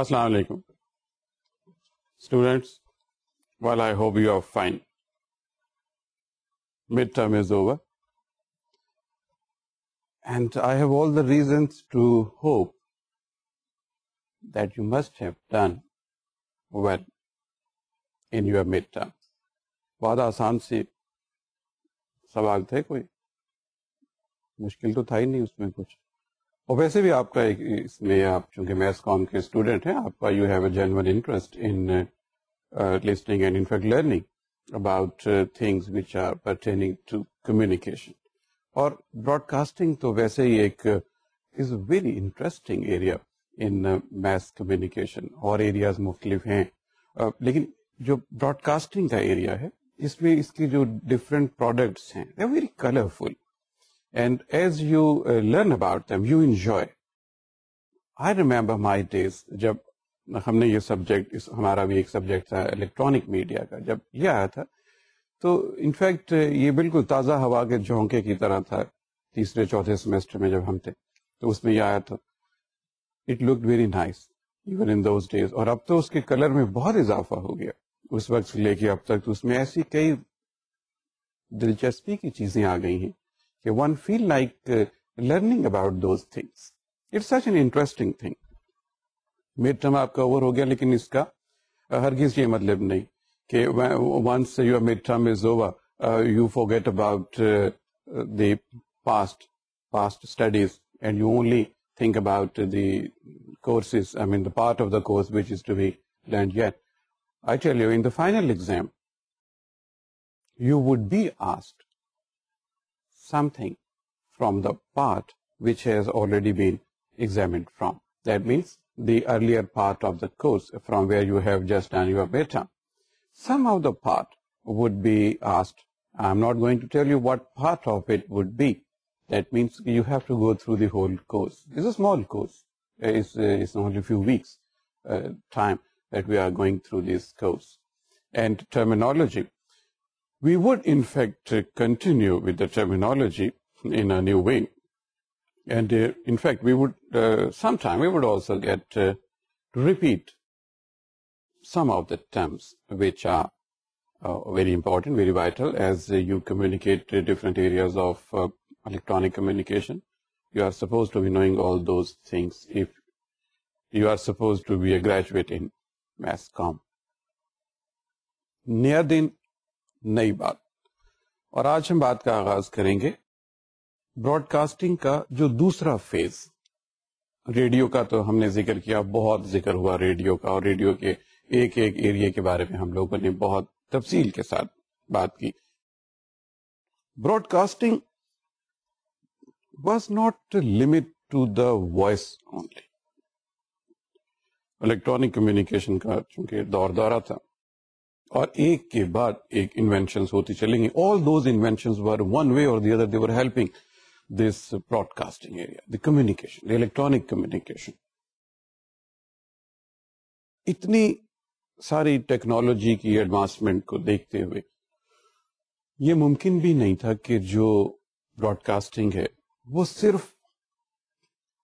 Assalamu alaikum. Students, well, I hope you are fine. Midterm is over. And I have all the reasons to hope that you must have done well in your midterm. بہت آسان سی سوال تھے, کوئی مشکل تو تھا ہی نہیں اس میں کچھ. اور ویسے بھی آپ کا اس میں آپ چونکہ میتھس کام کے اسٹوڈنٹ ہیں, آپ کا you have a genuine interest in listening and in fact learning about things which are pertaining to communication. اور براڈکاسٹنگ تو ویسے ہی ایک is a very interesting area in mass communication. اور ایریاز مختلف ہیں, لیکن جو براڈکاسٹنگ کا ایریا ہے اس میں اس کی جو ڈفرینٹ پروڈکٹس ہیں they are very colorful and as you learn about them you enjoy. I remember my days جب ہم نے یہ سبجیکٹ, ہمارا بھی ایک سبجیکٹ تھا الیکٹرانک میڈیا کا, جب یہ آیا تھا تو انفیکٹ یہ بالکل تازہ ہوا کے جھونکے کی طرح تھا. تیسرے چوتھے سیمسٹر میں جب ہم تھے تو اس میں یہ آیا تھا. It looked very nice even in those days. اور اب تو اس کے کلر میں بہت اضافہ ہو گیا اس وقت سے لے کے اب تک. تو اس میں ایسی کئی دلچسپی کی چیزیں آ گئی ہیں کہ one feel like learning about those things. It's such an interesting thing. Mid term آپ کا اوور ہو گیا, لیکن اس کا ہرگز یہ مطلب نہیں کہ once your midterm is over you forget about the past studies and you only think about the courses, I mean the part of the course which is to be learned yet. I tell you, in the final exam you would be asked something from the part which has already been examined from. That means the earlier part of the course from where you have just done your midterm. Some of the part would be asked. I'm not going to tell you what part of it would be. That means you have to go through the whole course. It's a small course. It's only a few weeks time that we are going through this course. And terminology. We would in fact continue with the terminology in a new way. And in fact we would sometime we would also get to repeat some of the terms which are very important, very vital as you communicate different areas of electronic communication. You are supposed to be knowing all those things if you are supposed to be a graduate in mass comm. نیا دن نئی بات. اور آج ہم بات کا آغاز کریں گے براڈ کاسٹنگ کا جو دوسرا فیز. ریڈیو کا تو ہم نے ذکر کیا, بہت ذکر ہوا ریڈیو کا, اور ریڈیو کے ایک ایک ایریا کے بارے میں ہم لوگوں نے بہت تفصیل کے ساتھ بات کی. Broadcasting was not limit to the voice only. Electronic communication کا چونکہ دورہ تھا اور ایک کے بعد ایک انوینشنز ہوتی چلیں گی. All those inventions were one way اور the other they were helping this broadcasting area, the communication, the electronic communication. اتنی ساری ٹیکنالوجی کی ایڈوانسمنٹ کو دیکھتے ہوئے یہ ممکن بھی نہیں تھا کہ جو براڈ کاسٹنگ ہے وہ صرف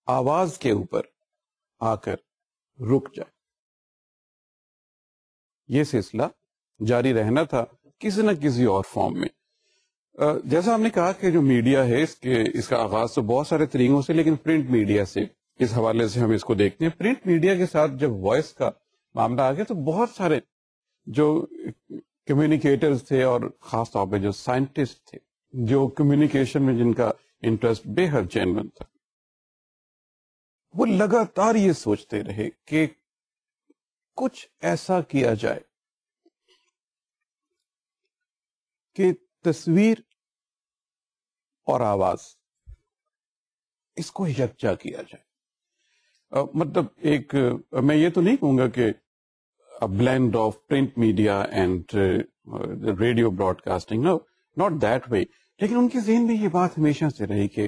آواز کے اوپر آ کر رک جائے. یہ سلسلہ جاری رہنا تھا کسی نہ کسی اور فارم میں. جیسا ہم نے کہا کہ جو میڈیا ہے اس کا آغاز تو بہت سارے طریقوں سے, لیکن پرنٹ میڈیا سے اس حوالے سے ہم اس کو دیکھتے ہیں. پرنٹ میڈیا کے ساتھ جب وائس کا معاملہ آ گیا تو بہت سارے جو کمیونیکیٹرز تھے اور خاص طور پہ جو سائنٹسٹ تھے جو کمیونیکیشن میں جن کا انٹرسٹ بے حد جینوئن تھا, وہ لگاتار یہ سوچتے رہے کہ کچھ ایسا کیا جائے کہ تصویر اور آواز اس کو یکجا کیا جائے. مطلب ایک میں یہ تو نہیں کہوں گا کہ blend of print media and radio broadcasting, no not that way. لیکن ان کے ذہن میں یہ بات ہمیشہ سے رہی کہ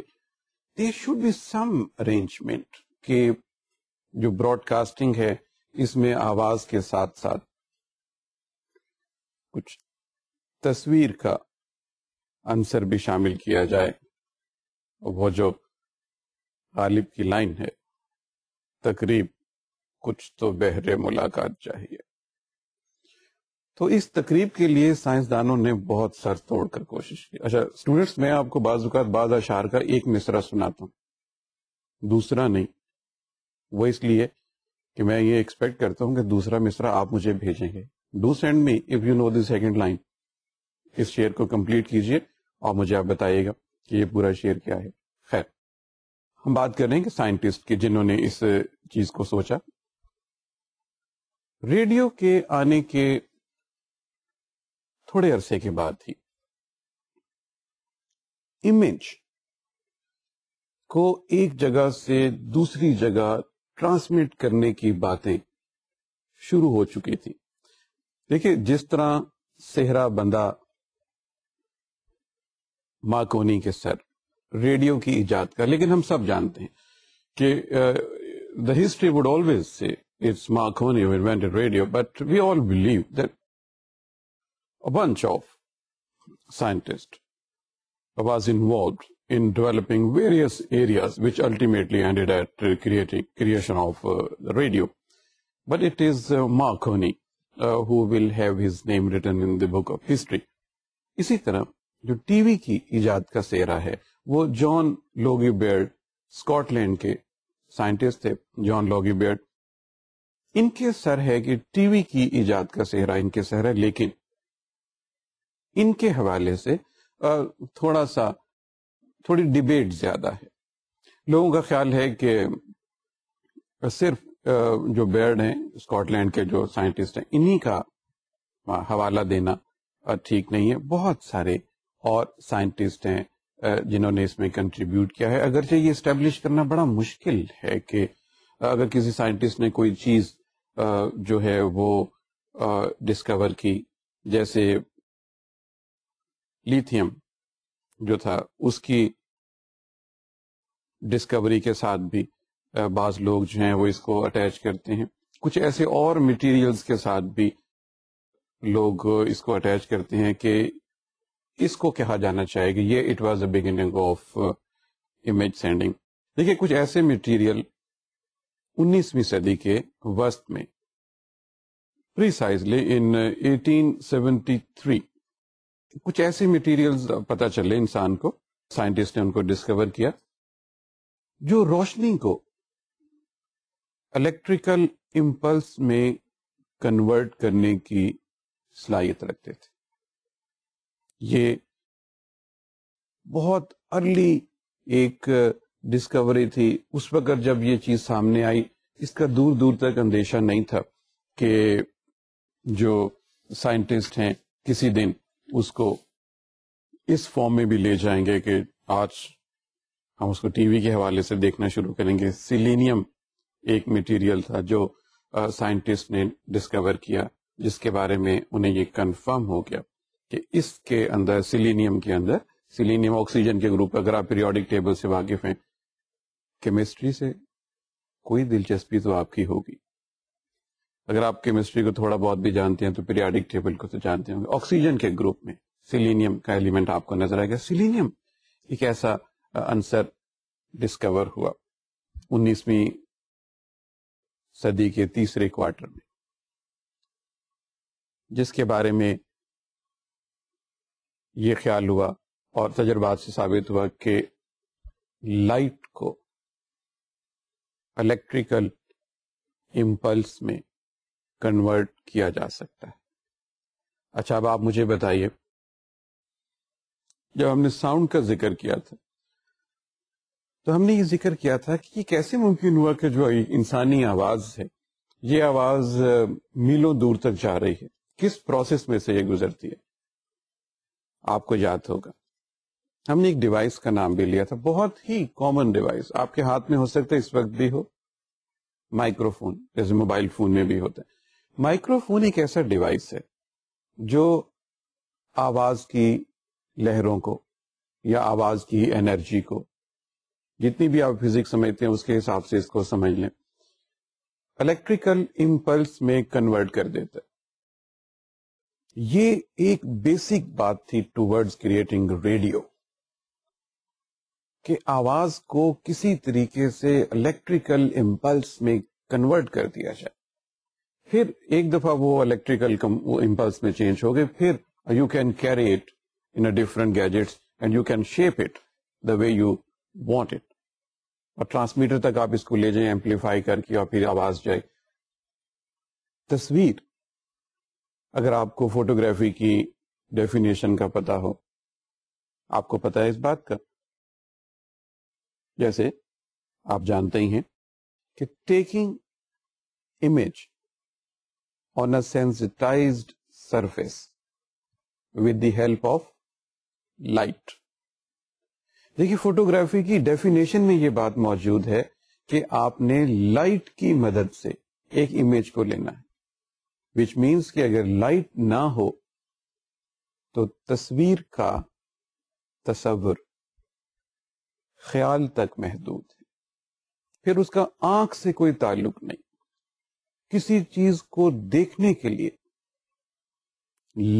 there should be some arrangement کہ جو براڈ کاسٹنگ ہے اس میں آواز کے ساتھ ساتھ کچھ تصویر کا عنصر بھی شامل کیا جائے. وہ جو غالب کی لائن ہے, تقریب کچھ تو بہر ملاقات چاہیے. تو اس تقریب کے لیے سائنسدانوں نے بہت سر توڑ کر کوشش کی. اچھا اسٹوڈینٹس، میں آپ کو بعض اوقات بعض اشعار کا ایک مصرع سناتا ہوں، دوسرا نہیں. وہ اس لیے کہ میں یہ ایکسپیکٹ کرتا ہوں کہ دوسرا مصرع آپ مجھے بھیجیں گے. Do send me if you know the second line. اس شعر کو کمپلیٹ کیجئے اور مجھے آپ بتائیے گا کہ یہ پورا شعر کیا ہے. خیر، ہم بات کر رہے ہیں کہ سائنٹسٹ کی جنہوں نے اس چیز کو سوچا. ریڈیو کے آنے کے تھوڑے عرصے کے بعد ہی امیج کو ایک جگہ سے دوسری جگہ ٹرانسمٹ کرنے کی باتیں شروع ہو چکی تھی. دیکھیں، جس طرح صحرا بندہ مارکونی کے سر ریڈیو کی ایجاد کا، لیکن ہم سب جانتے ہیں کہ the history would always say it's Marconi who invented radio, but we all believe that a bunch of scientists was involved in developing various areas which ultimately ended at creation of the radio. But it is Marconi who will have his name written in the book of history. اسی طرح جو T V کی ایجاد کا سہرا ہے وہ جان Logie beard, Scott land کے scientist تھے جان لوگی بیئرڈ. ان کے سر ہے کہ ٹی وی کی ایجاد کا سہرا ان کے سر ہے، لیکن ان کے حوالے سے تھوڑی ڈیبیٹ زیادہ ہے. لوگوں کا خیال ہے کہ صرف جو بیئرڈ ہیں اسکاٹ لینڈ کے جو سائنٹسٹ ہیں انہی کا حوالہ دینا ٹھیک نہیں ہے. بہت سارے اور سائنٹسٹ ہیں جنہوں نے اس میں کنٹریبیوٹ کیا ہے. اگرچہ یہ اسٹیبلش کرنا بڑا مشکل ہے کہ اگر کسی سائنٹسٹ نے کوئی چیز جو ہے وہ ڈسکور کی، جیسے لیتھیم جو تھا اس کی ڈسکوری کے ساتھ بھی بعض لوگ جو ہیں وہ اس کو اٹیچ کرتے ہیں. کچھ ایسے اور مٹیریلز کے ساتھ بھی لوگ اس کو اٹیچ کرتے ہیں کہ اس کو کہا جانا چاہے کہ یہ it was a beginning of image sending. دیکھیے، کچھ ایسے مٹیریل 19ویں صدی کے وسط میں پریسائزلی ان 1873 کچھ ایسے مٹیریلز پتہ چلے انسان کو، سائنٹسٹ نے ان کو ڈسکور کیا جو روشنی کو الیکٹریکل امپلس میں کنورٹ کرنے کی صلاحیت رکھتے تھے. یہ بہت ارلی ایک ڈسکوری تھی. اس وقت جب یہ چیز سامنے آئی اس کا دور دور تک اندیشہ نہیں تھا کہ جو سائنٹسٹ ہیں کسی دن اس کو اس فارم میں بھی لے جائیں گے کہ آج ہم اس کو ٹی وی کے حوالے سے دیکھنا شروع کریں گے. سیلینیم ایک مٹیریل تھا جو سائنٹسٹ نے ڈسکور کیا، جس کے بارے میں انہیں یہ کنفرم ہو گیا کہ اس کے اندر سیلینیم کے اندر سیلینیم آکسیجن کے گروپ. اگر آپ پیریوڈک ٹیبل سے واقف ہیں، کیمسٹری سے کوئی دلچسپی تو آپ کی ہوگی. اگر آپ کیمسٹری کو تھوڑا بہت بھی جانتے ہیں تو پیریوڈک ٹیبل کو تو جانتے ہوں گے. آکسیجن کے گروپ میں سیلینیم کا ایلیمنٹ آپ کو نظر آئے گا. سیلینیم ایک ایسا عنصر ڈسکور ہوا 19ویں صدی کے تیسرے کوارٹر میں، جس کے بارے میں یہ خیال ہوا اور تجربات سے ثابت ہوا کہ لائٹ کو الیکٹریکل امپلس میں کنورٹ کیا جا سکتا ہے. اچھا، اب آپ مجھے بتائیے، جب ہم نے ساؤنڈ کا ذکر کیا تھا تو ہم نے یہ ذکر کیا تھا کہ یہ کیسے ممکن ہوا کہ جو انسانی آواز ہے یہ آواز میلوں دور تک جا رہی ہے. کس پروسیس میں سے یہ گزرتی ہے؟ آپ کو یاد ہوگا ہم نے ایک ڈیوائس کا نام بھی لیا تھا، بہت ہی کامن ڈیوائس، آپ کے ہاتھ میں ہو سکتا ہے اس وقت بھی ہو، مائکرو فون، جیسے موبائل فون میں بھی ہوتا ہے. مائکرو فون ایک ایسا ڈیوائس ہے جو آواز کی لہروں کو یا آواز کی انرجی کو، جتنی بھی آپ فزکس سمجھتے ہیں اس کے حساب سے اس کو سمجھ لیں، الیکٹریکل امپلس میں کنورٹ کر دیتا ہے. یہ ایک بیسک بات تھی ٹوورڈز کریٹنگ ریڈیو، کہ آواز کو کسی طریقے سے الیکٹریکل امپلس میں کنورٹ کر دیا جائے. پھر ایک دفعہ وہ الیکٹریکل امپلس میں چینج ہو گئے, پھر you can carry it in different gadgets and you can shape it the way you want it, اور ٹرانسمیٹر تک آپ اس کو لے جائیں ایمپلیفائی کر کے اور پھر آواز جائے. تصویر, اگر آپ کو فوٹوگرافی کی ڈیفینیشن کا پتا ہو, آپ کو پتا ہے اس بات کا, جیسے آپ جانتے ہی ہیں کہ taking image on a sensitized surface with the help of light. دیکھیے فوٹوگرافی کی ڈیفینیشن میں یہ بات موجود ہے کہ آپ نے لائٹ کی مدد سے ایک امیج کو لینا ہے, which means کہ اگر لائٹ نہ ہو تو تصویر کا تصور خیال تک محدود ہے, پھر اس کا آنکھ سے کوئی تعلق نہیں. کسی چیز کو دیکھنے کے لیے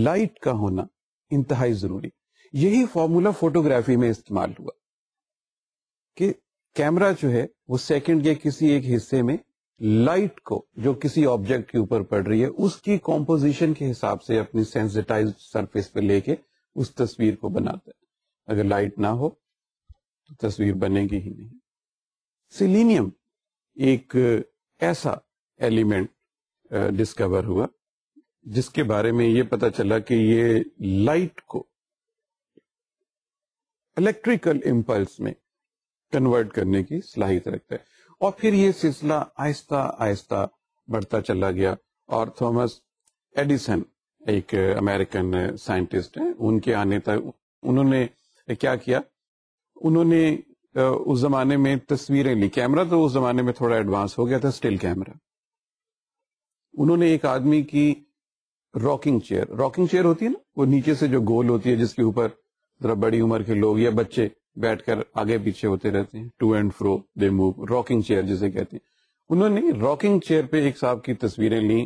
لائٹ کا ہونا انتہائی ضروری. یہی فارمولا فوٹوگرافی میں استعمال ہوا کہ کیمرہ جو ہے وہ سیکنڈ کے کسی ایک حصے میں لائٹ کو جو کسی آبجیکٹ کے اوپر پڑ رہی ہے اس کی کمپوزیشن کے حساب سے اپنی سینسٹائزڈ سرفیس پہ لے کے اس تصویر کو بناتا ہے. اگر لائٹ نہ ہو تو تصویر بنے گی ہی نہیں. سیلینیم ایک ایسا ایلیمنٹ ڈسکور ہوا جس کے بارے میں یہ پتا چلا کہ یہ لائٹ کو الیکٹریکل امپلس میں کنورٹ کرنے کی صلاحیت رکھتا ہے. اور پھر یہ سلسلہ آہستہ آہستہ بڑھتا چلا گیا, اور تھامس ایڈیسن ایک امریکن سائنٹسٹ ہیں, ان کے آنے تک انہوں نے کیا کیا, انہوں نے اس زمانے میں تصویریں لی. کیمرہ تو اس زمانے میں تھوڑا ایڈوانس ہو گیا تھا, اسٹل کیمرہ. انہوں نے ایک آدمی کی راکنگ چیئر ہوتی ہے نا, وہ نیچے سے جو گول ہوتی ہے جس کے اوپر ذرا بڑی عمر کے لوگ یا بچے بیٹھ کر آگے پیچھے ہوتے رہتے ہیں, ٹو اینڈ فرو دے موو, راکنگ چیئر جسے کہتے ہیں. انہوں نے راکنگ چیئر پہ ایک صاحب کی تصویریں لیں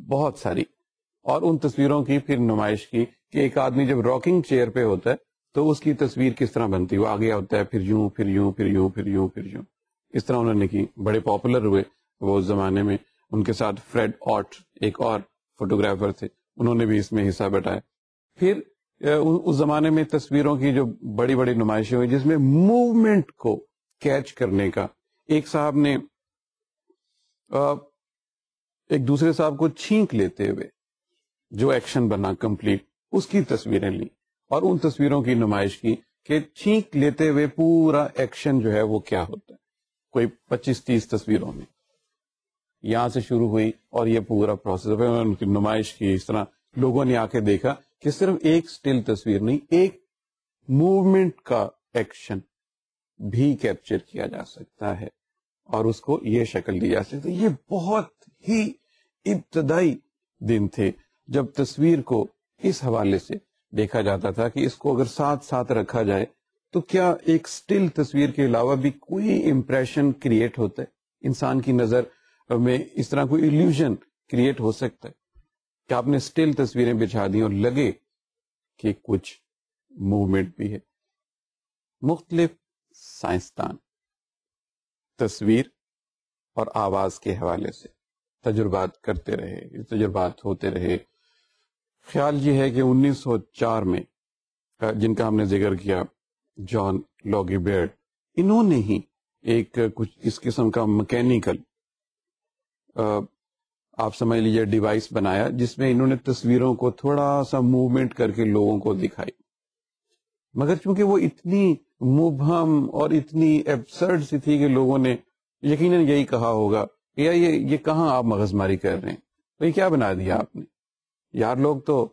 بہت ساری, اور ان تصویروں کی پھر نمائش کی کہ ایک آدمی جب راکنگ چیئر پہ ہوتا ہے تو اس کی تصویر کس طرح بنتی ہے. وہ آگے ہوتا ہے, پھر یوں پھر یوں پھر یوں پھر یوں پھر یوں, اس طرح انہوں نے کی. بڑے پاپولر ہوئے وہ اس زمانے میں. ان کے ساتھ فریڈ آٹ ایک اور فوٹوگرافر تھے, انہوں نے بھی اس میں حصہ بٹایا. پھر اس زمانے میں تصویروں کی جو بڑی بڑی نمائشیں ہوئی جس میں موومنٹ کو کیچ کرنے کا, ایک صاحب نے ایک دوسرے صاحب کو چھینک لیتے ہوئے جو ایکشن بنا کمپلیٹ, اس کی تصویریں لی اور ان تصویروں کی نمائش کی کہ چھینک لیتے ہوئے پورا ایکشن جو ہے وہ کیا ہوتا ہے. کوئی 25-30 تصویروں میں یہاں سے شروع ہوئی اور یہ پورا پروسیس ان کی نمائش کی. اس طرح لوگوں نے آ کے دیکھا کہ صرف ایک سٹل تصویر نہیں, ایک موومنٹ کا ایکشن بھی کیپچر کیا جا سکتا ہے اور اس کو یہ شکل دی جا سکتی ہے. یہ بہت ہی ابتدائی دن تھے جب تصویر کو اس حوالے سے دیکھا جاتا تھا کہ اس کو اگر ساتھ ساتھ رکھا جائے تو کیا ایک سٹل تصویر کے علاوہ بھی کوئی امپریشن کریٹ ہوتا ہے, انسان کی نظر میں اس طرح کوئی ایلیوژن کریٹ ہو سکتا ہے کہ آپ نے سٹل تصویریں بچھا دی اور لگے کہ کچھ موومنٹ بھی ہے. مختلف سائنسدان تصویر اور آواز کے حوالے سے تجربات کرتے رہے, تجربات ہوتے رہے. خیال یہ ہے کہ 1904 میں جن کا ہم نے ذکر کیا, جان لاگی بیرڈ, انہوں نے ہی ایک کچھ اس قسم کا مکینیکل آپ سمجھ لیجیے ڈیوائس بنایا جس میں انہوں نے تصویروں کو تھوڑا سا موومنٹ کر کے لوگوں کو دکھائی. مگر چونکہ وہ اتنی مبہم اور اتنی ایبسرڈ سی تھی کہ لوگوں نے یقیناً یہی کہا ہوگا کہ یہ کہاں آپ مغز ماری کر رہے ہیں, تو یہ کیا بنا دیا آپ نے یار, لوگ تو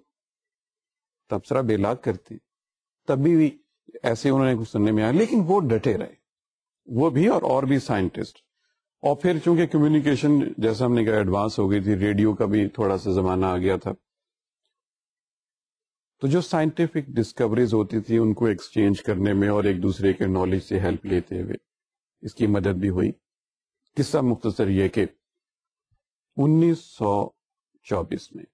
تبصرہ بے لاگ کرتے. تبھی بھی ایسے انہوں نے کچھ سننے میں آیا, لیکن وہ ڈٹے رہے, وہ بھی اور بھی سائنٹسٹ. اور پھر چونکہ کمیونیکیشن جیسا ہم نے کہا ایڈوانس ہو گئی تھی, ریڈیو کا بھی تھوڑا سا زمانہ آ گیا تھا, تو جو سائنٹیفک ڈسکوریز ہوتی تھی ان کو ایکسچینج کرنے میں اور ایک دوسرے کے نالج سے ہیلپ لیتے ہوئے اس کی مدد بھی ہوئی. قصہ مختصر یہ کہ 1924 میں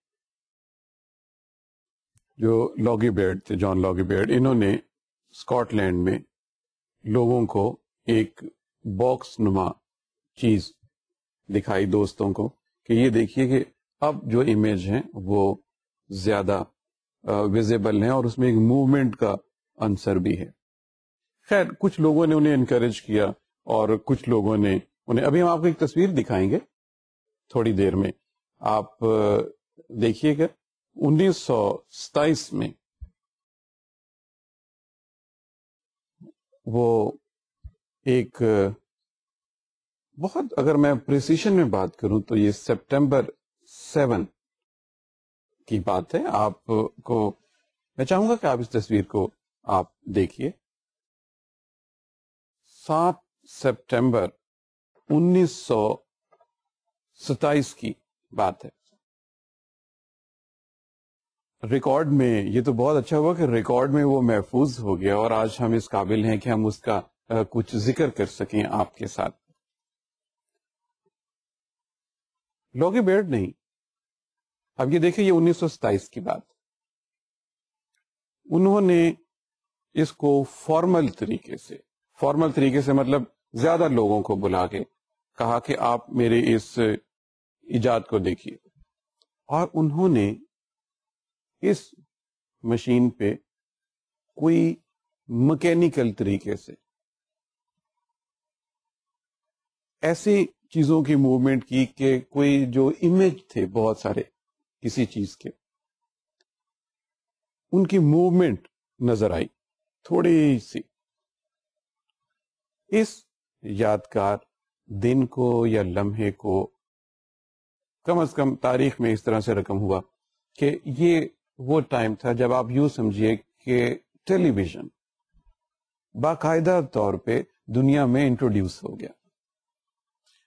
جو لاگی بیرڈ تھے, جان لاگی بیرڈ, انہوں نے اسکاٹ لینڈ میں لوگوں کو ایک باکس نما چیز دکھائی دوستوں کو کہ یہ دیکھیے کہ اب جو امیج ہیں وہ زیادہ ویزیبل ہیں اور اس میں ایک موومنٹ کا عنصر بھی ہے. خیر کچھ لوگوں نے انہیں انکریج کیا اور کچھ لوگوں نے انہیں, ابھی ہم آپ کو ایک تصویر دکھائیں گے تھوڑی دیر میں, آپ دیکھیے گا 1927 میں وہ ایک بہت, اگر میں پریسیشن میں بات کروں تو یہ سپٹمبر 7 کی بات ہے. آپ کو میں چاہوں گا کہ آپ اس تصویر کو آپ دیکھیے. 7 سپٹمبر 1927 کی بات ہے. ریکارڈ میں یہ تو بہت اچھا ہوا کہ ریکارڈ میں وہ محفوظ ہو گیا اور آج ہم اس قابل ہیں کہ ہم اس کا کچھ ذکر کر سکیں آپ کے ساتھ. لوگی بیرڈ نہیں, اب یہ دیکھیں یہ 1927 کی بات. انہوں نے اس کو فارمل طریقے سے مطلب زیادہ لوگوں کو بلا کے کہا کہ آپ میرے اس ایجاد کو دیکھیے, اور انہوں نے اس مشین پہ کوئی مکینیکل طریقے سے ایسی چیزوں کی موومنٹ کی کہ کوئی جو امیج تھے بہت سارے کسی چیز کے, ان کی موومنٹ نظر آئی تھوڑی سی. اس یادگار دن کو یا لمحے کو کم از کم تاریخ میں اس طرح سے رقم ہوا کہ یہ وہ ٹائم تھا جب آپ یوں سمجھیے کہ ٹیلی ویژن باقاعدہ طور پہ دنیا میں انٹروڈیوس ہو گیا.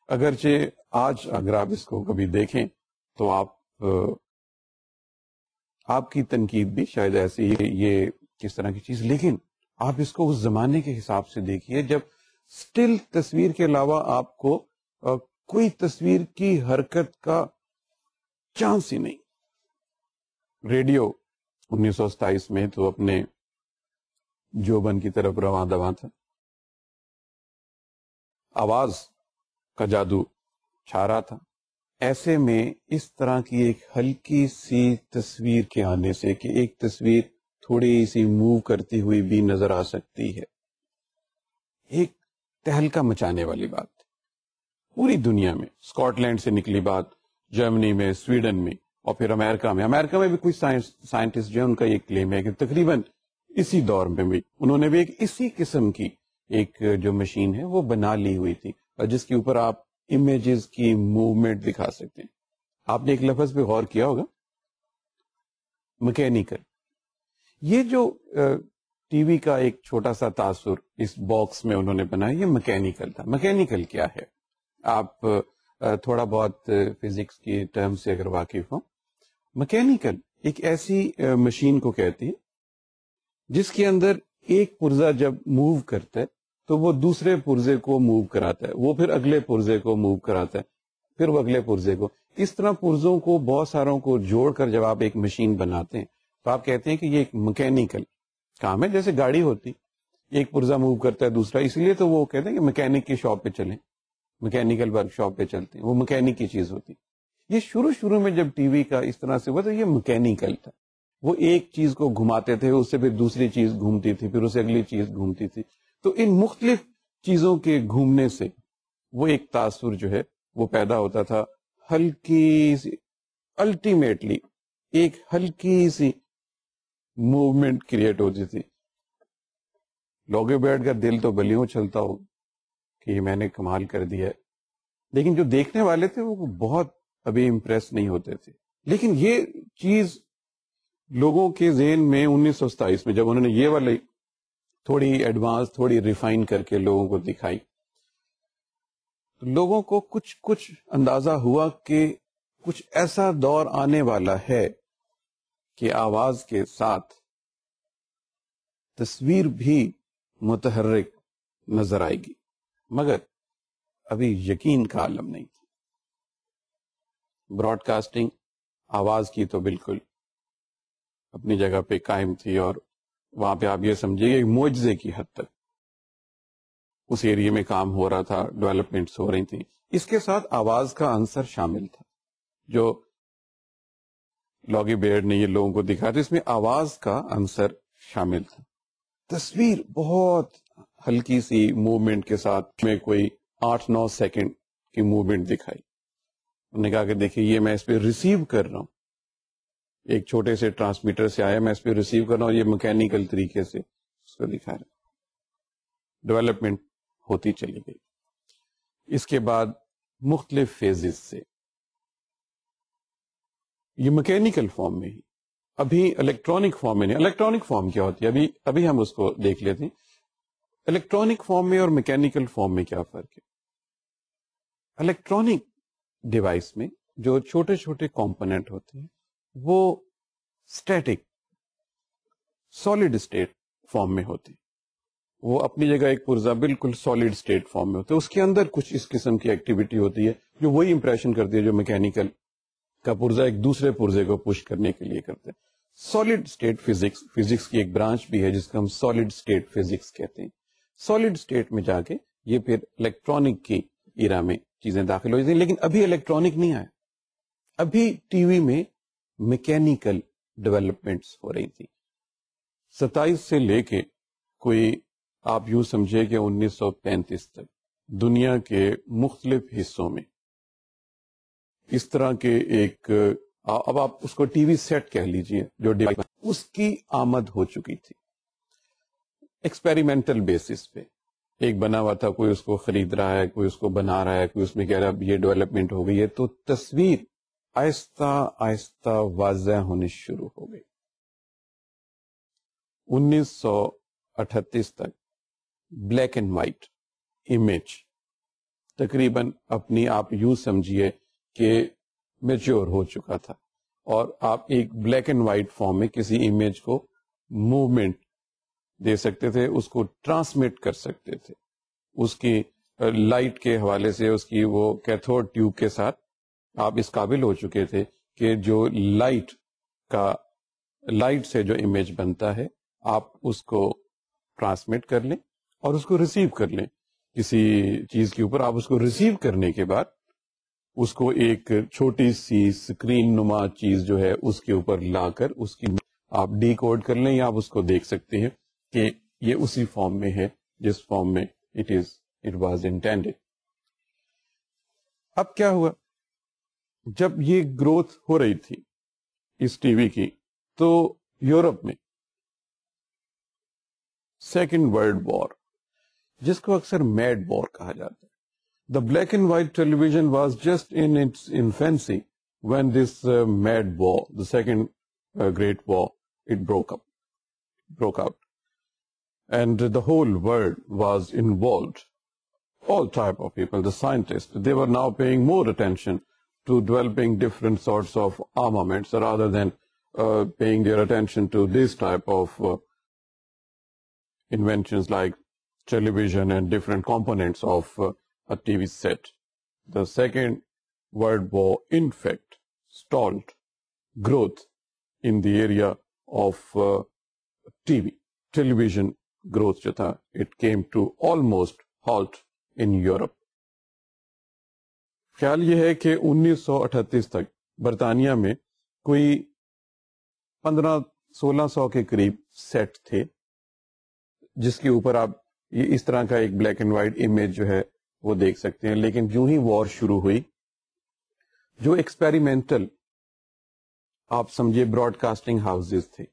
اگرچہ آج اگر آپ اس کو کبھی دیکھیں تو آپ کی تنقید بھی شاید ایسی ہے یہ کس طرح کی چیز, لیکن آپ اس کو اس زمانے کے حساب سے دیکھیے جب سٹل تصویر کے علاوہ آپ کو کوئی تصویر کی حرکت کا چانس ہی نہیں. ریڈیو 1927 میں تو اپنے جوبن کی طرف رواں دواں تھا, آواز کا جادو چھا رہا تھا. ایسے میں اس طرح کی ایک ہلکی سی تصویر کے آنے سے کہ ایک تصویر تھوڑی سی موو کرتی ہوئی بھی نظر آ سکتی ہے, ایک تہلکہ مچانے والی بات پوری دنیا میں. اسکاٹ لینڈ سے نکلی بات, جرمنی میں, سویڈن میں, اور پھر امریکہ میں بھی کچھ سائنٹسٹ جو ان کا یہ کلیم ہے کہ تقریباً اسی دور میں بھی انہوں نے بھی ایک اسی قسم کی ایک جو مشین ہے وہ بنا لی ہوئی تھی, اور جس کے اوپر آپ امیجز کی موومنٹ دکھا سکتے ہیں. آپ نے ایک لفظ پہ غور کیا ہوگا, مکینیکل. یہ جو ٹی وی کا ایک چھوٹا سا تاثر اس باکس میں انہوں نے بنایا, یہ مکینیکل تھا. مکینیکل کیا ہے, آپ تھوڑا بہت فزکس کی ٹرم سے اگر واقف ہوں, مکینیکل ایک ایسی مشین کو کہتی ہے جس کے اندر ایک پرزہ جب موو کرتا ہے تو وہ دوسرے پرزے کو موو کراتا ہے, وہ پھر اگلے پرزے کو موو کراتا ہے, پھر وہ اگلے پرزے کو. اس طرح پرزوں کو بہت ساروں کو جوڑ کر جب آپ ایک مشین بناتے ہیں تو آپ کہتے ہیں کہ یہ ایک مکینیکل کام ہے. جیسے گاڑی ہوتی, ایک پرزہ موو کرتا ہے دوسرا, اس لیے تو وہ کہتے ہیں کہ میکینک کی شاپ پہ چلیں, میکینیکل ورک شاپ پہ چلتے ہیں, وہ میکینک کی چیز ہوتی. یہ شروع میں جب ٹی وی کا اس طرح سے ہوا تو یہ میکینیکل تھا. وہ ایک چیز کو گھماتے تھے, اس سے پھر دوسری چیز گھومتی تھی, پھر اسے اگلی چیز گھومتی تھی. تو ان مختلف چیزوں کے گھومنے سے وہ ایک تاثر جو ہے وہ پیدا ہوتا تھا, ہلکی سی, الٹیمیٹلی ایک ہلکی سی موومنٹ کریٹ ہوتی تھی. لوگے بیٹھ کر دل تو بلیوں چلتا ہو کہ یہ میں نے کمال کر دیا ہے, لیکن جو دیکھنے والے تھے وہ بہت ابھی امپریس نہیں ہوتے تھے. لیکن یہ چیز لوگوں کے ذہن میں 1927 میں جب انہوں نے یہ والی تھوڑی ایڈوانس, تھوڑی ریفائن کر کے لوگوں کو دکھائی, تو لوگوں کو کچھ اندازہ ہوا کہ کچھ ایسا دور آنے والا ہے کہ آواز کے ساتھ تصویر بھی متحرک نظر آئے گی. مگر ابھی یقین کا عالم نہیں تھا. براڈ کاسٹنگ آواز کی تو بالکل اپنی جگہ پہ قائم تھی, اور وہاں پہ آپ یہ سمجھیے ایک معجزے کی حد تک اس ایریے میں کام ہو رہا تھا, ڈیولپمنٹس ہو رہی تھیں. اس کے ساتھ آواز کا عنصر شامل تھا, جو لاگی بیئرڈ نے یہ لوگوں کو دکھایا تھا, اس میں آواز کا عنصر شامل تھا. تصویر بہت ہلکی سی موومنٹ کے ساتھ میں کوئی 8-9 سیکنڈ کی موومنٹ دکھائی. انہوں نے کہا کہ دیکھیے یہ میں اس پہ ریسیو کر رہا ہوں, ایک چھوٹے سے ٹرانسمیٹر سے آیا, میں اس پہ ریسیو کر رہا ہوں, یہ میکینیکل طریقے سے اس کو دکھا رہا. ڈیولپمنٹ ہوتی چلی گئی. اس کے بعد مختلف فیزز سے یہ میکینیکل فارم میں ہی, ابھی الیکٹرانک فارم میں نہیں. الیکٹرانک فارم کیا ہوتی ہے ابھی ہم اس کو دیکھ لیتے ہیں. الیکٹرانک فارم میں اور میکینیکل فارم میں کیا فرق ہے؟ الیکٹرانک ڈیوائس میں جو چھوٹے چھوٹے کمپوننٹ ہوتے ہیں وہ اسٹیٹک سالڈ اسٹیٹ فارم میں ہوتے ہیں. وہ اپنی جگہ ایک پرزہ بالکل سالڈ اسٹیٹ فارم میں ہوتا ہے. اس کے اندر کچھ اس قسم کی ایکٹیویٹی ہوتی ہے جو وہی امپریشن کرتی ہے جو میکینیکل کا پرزہ ایک دوسرے پرزے کو پش کرنے کے لیے کرتے ہیں. سالڈ اسٹیٹ فزکس کی ایک برانچ بھی ہے جس کو ہم سالڈ اسٹیٹ فزکس کہتے ہیں. سالڈ اسٹیٹ میں جا کے یہ پھر الیکٹرانک کی ایرا میں چیزیں داخل ہو جاتی ہیں. لیکن ابھی الیکٹرانک نہیں آیا, ابھی ٹی وی میں میکینیکل ڈیولپمنٹس ہو رہی تھی. 27 سے لے کے کوئی آپ یوں سمجھے کہ 1935 تک دنیا کے مختلف حصوں میں اس طرح کے ایک, اب آپ اس کو ٹی وی سیٹ کہہ لیجئے, جو ڈیوائس اس کی آمد ہو چکی تھی. ایکسپیریمنٹل بیسس پہ ایک بنا ہوا تھا, کوئی اس کو خرید رہا ہے, کوئی اس کو بنا رہا ہے, کوئی اس میں کہہ رہا ہے یہ ڈیولپمنٹ ہو گئی ہے. تو تصویر آہستہ آہستہ واضح ہونی شروع ہو گئی. 1938 تک بلیک اینڈ وائٹ امیج تقریباً اپنی آپ یوں سمجھیے کہ میچور ہو چکا تھا, اور آپ ایک بلیک اینڈ وائٹ فارم میں کسی امیج کو موومنٹ دے سکتے تھے, اس کو ٹرانسمٹ کر سکتے تھے. اس کی لائٹ کے حوالے سے اس کی وہ کیتھوڈ ٹیوب کے ساتھ آپ اس قابل ہو چکے تھے کہ جو لائٹ سے جو امیج بنتا ہے آپ اس کو ٹرانسمٹ کر لیں اور اس کو ریسیو کر لیں. کسی چیز کے اوپر آپ اس کو ریسیو کرنے کے بعد اس کو ایک چھوٹی سی اسکرین نما چیز جو ہے اس کے اوپر لا کر اس کی آپ ڈی کوڈ کر لیں, یا آپ اس کو دیکھ سکتے ہیں کہ یہ اسی فارم میں ہے جس فارم میں اٹ واز انٹینڈیڈ. اب کیا ہوا, جب یہ گروتھ ہو رہی تھی اس ٹی وی کی, تو یورپ میں سیکنڈ ورلڈ وار, جس کو اکثر میڈ وار کہا جاتا ہے. The black and white television was just in its infancy when this mad war, the second great war, it broke out. And the whole world was involved. All type of people, the scientists, they were now paying more attention to developing different sorts of armaments rather than paying their attention to this type of inventions like television and different components of a TV set. The Second World War, in fact, stalled growth in the area of TV. Television growth jo tha, it came to almost halt in Europe. خیال یہ ہے کہ 1938 تک برطانیہ میں کوئی 1500-1600 کے قریب سیٹ تھے جس کے اوپر آپ یہ اس طرح کا ایک بلیک اینڈ وائٹ امیج جو ہے وہ دیکھ سکتے ہیں. لیکن جو ہی وار شروع ہوئی, جو ایکسپیریمنٹل آپ سمجھے براڈ کاسٹنگ ہاؤسز تھے,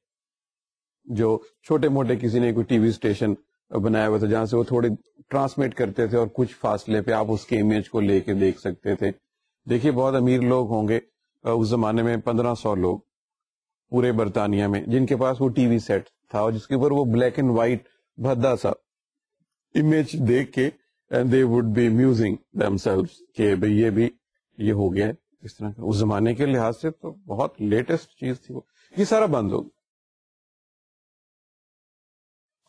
جو چھوٹے موٹے کسی نے کوئی ٹی وی اسٹیشن بنایا ہوا تھا جہاں سے وہ تھوڑے ٹرانسمٹ کرتے تھے اور کچھ فاصلے پہ آپ اس کے امیج کو لے کے دیکھ سکتے تھے. دیکھیے بہت امیر لوگ ہوں گے اس زمانے میں, 1500 لوگ پورے برطانیہ میں جن کے پاس وہ ٹی وی سیٹ تھا اور جس کے اوپر وہ بلیک اینڈ وائٹ بھدا سا امیج دیکھ کے and they would be amusing themselves کہ بھئی یہ بھی یہ ہو گیا ہے اس طرح کا. اس زمانے کے لحاظ سے تو بہت لیٹسٹ چیز تھی وہ. یہ سارا بند ہو گیا.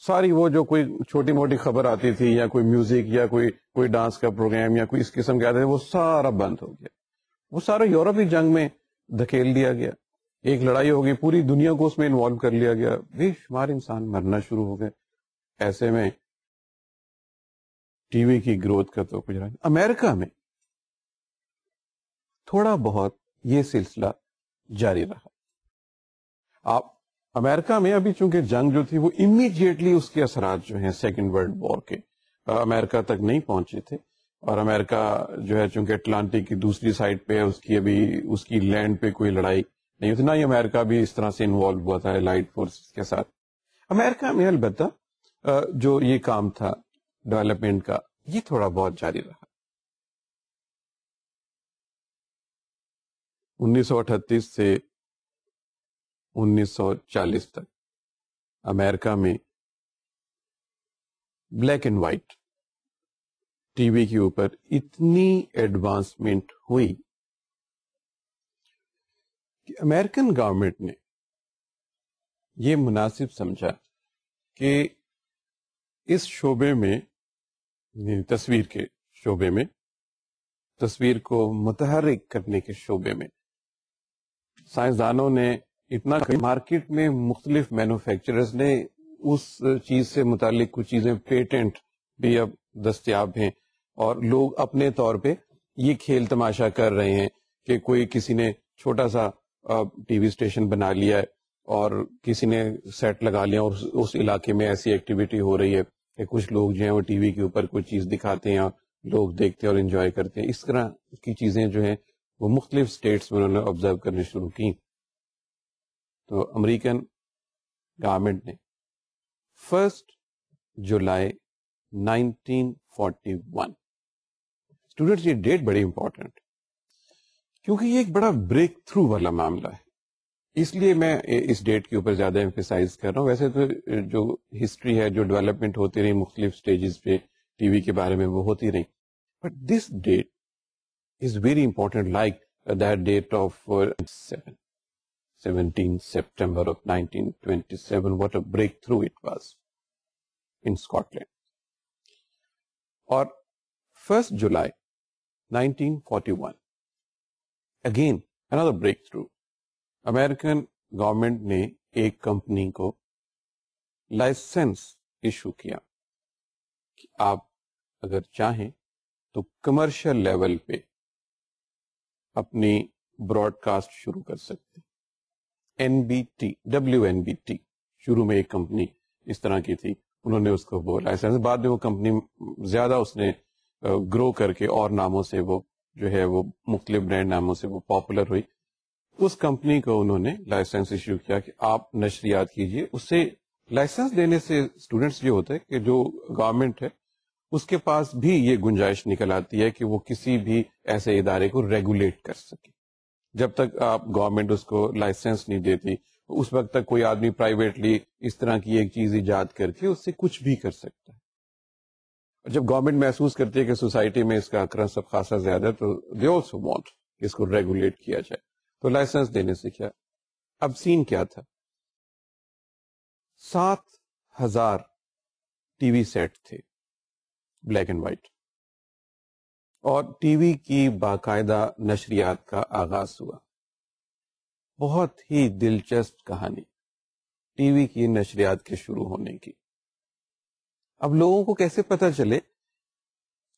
ساری وہ جو کوئی چھوٹی موٹی خبر آتی تھی یا کوئی میوزک یا کوئی ڈانس کا پروگرام یا کوئی اس قسم کے آتے تھے, وہ سارا بند ہو گیا. وہ سارا یورپی جنگ میں دھکیل دیا گیا. ایک لڑائی ہو گئی, پوری دنیا کو اس میں انوالو کر لیا گیا, بے شمار انسان مرنا شروع ہو گئے. ایسے میں ٹی وی کی گروتھ کا تو کچھ رہا. امریکہ میں تھوڑا بہت یہ سلسلہ جاری رہا. آپ امریکہ میں ابھی چونکہ جنگ جو تھی وہ امیڈیٹلی اس کے اثرات جو ہیں سیکنڈ ورلڈ وار کے امریکہ تک نہیں پہنچے تھے, اور امریکہ جو ہے چونکہ اٹلانٹک کی دوسری سائڈ پہ ہے, اس کی لینڈ پہ کوئی لڑائی نہیں ہوتی, نہ ہی امریکہ بھی اس طرح سے انوالو ہوا تھا الائڈ فورسز کے ساتھ. امریکہ میں البتہ جو یہ کام تھا ڈیولپمنٹ کا, یہ تھوڑا بہت جاری رہا. 1938 سے 1940 تک امریکہ میں black and white T V کے اوپر اتنی ایڈوانسمنٹ ہوئی کہ امریکن گورنمنٹ نے یہ مناسب سمجھا کہ اس شعبے میں, تصویر کے شعبے میں, تصویر کو متحرک کرنے کے شعبے میں سائنسدانوں نے اتنا, مارکیٹ میں مختلف مینوفیکچررز نے اس چیز سے متعلق کچھ چیزیں پیٹنٹ بھی اب دستیاب ہیں, اور لوگ اپنے طور پہ یہ کھیل تماشا کر رہے ہیں کہ کوئی کسی نے چھوٹا سا ٹی وی اسٹیشن بنا لیا ہے اور کسی نے سیٹ لگا لیا, اور اس علاقے میں ایسی ایکٹیویٹی ہو رہی ہے کہ کچھ لوگ جو ہیں وہ ٹی وی کے اوپر کوئی چیز دکھاتے ہیں اور لوگ دیکھتے ہیں اور انجوائے کرتے ہیں. اس طرح کی چیزیں جو ہیں وہ مختلف اسٹیٹس میں انہوں نے آبزرو کرنی شروع کی. تو امریکن گورنمنٹ نے 1 جولائی 1941, اسٹوڈنٹس یہ ڈیٹ بڑی امپورٹنٹ کیونکہ یہ ایک بڑا بریک تھرو والا معاملہ ہے, اس لیے میں اس ڈیٹ کے اوپر زیادہ ایمفیسائز کر رہا ہوں. ویسے تو جو ہسٹری ہے, جو ڈیولپمنٹ ہوتی رہی مختلف سٹیجز پہ ٹی وی کے بارے میں, وہ ہوتی رہی, but this date is very important, like that date of 17 September of 1927. What a breakthrough it was in Scotland. اور 1 July 1941, again another breakthrough. American government نے ایک کمپنی کو لائسنس ایشو کیا کہ آپ اگر چاہیں تو کمرشل لیول پہ اپنی براڈ کاسٹ شروع کر سکتے. NBT, WNBT شروع میں ایک کمپنی اس طرح کی تھی, انہوں نے اس کو وہ لائسنس, بعد میں وہ کمپنی زیادہ اس نے گرو کر کے اور ناموں سے وہ جو ہے وہ مختلف برانڈ ناموں سے وہ پاپولر ہوئی. اس کمپنی کو انہوں نے لائسنس ایشو کیا کہ آپ نشریات کیجئے. اس سے لائسنس دینے سے اسٹوڈنٹس یہ ہوتا ہے کہ جو گورنمنٹ ہے اس کے پاس بھی یہ گنجائش نکل آتی ہے کہ وہ کسی بھی ایسے ادارے کو ریگولیٹ کر سکے. جب تک آپ گورنمنٹ اس کو لائسنس نہیں دیتی, اس وقت تک کوئی آدمی پرائیویٹلی اس طرح کی ایک چیز ایجاد کر کے اس سے کچھ بھی کر سکتا ہے. جب گورنمنٹ محسوس کرتی ہے کہ سوسائٹی میں اس کا اکرن سب خاصا زیادہ ہے, تو دے آلسو وانٹ کہ اس کو ریگولیٹ کیا جائے, تو لائسنس دینے سے کیا. اب سین کیا تھا, 7,000 ٹی وی سیٹ تھے بلیک اینڈ وائٹ, اور ٹی وی کی باقاعدہ نشریات کا آغاز ہوا. بہت ہی دلچسپ کہانی ٹی وی کی نشریات کے شروع ہونے کی. اب لوگوں کو کیسے پتا چلے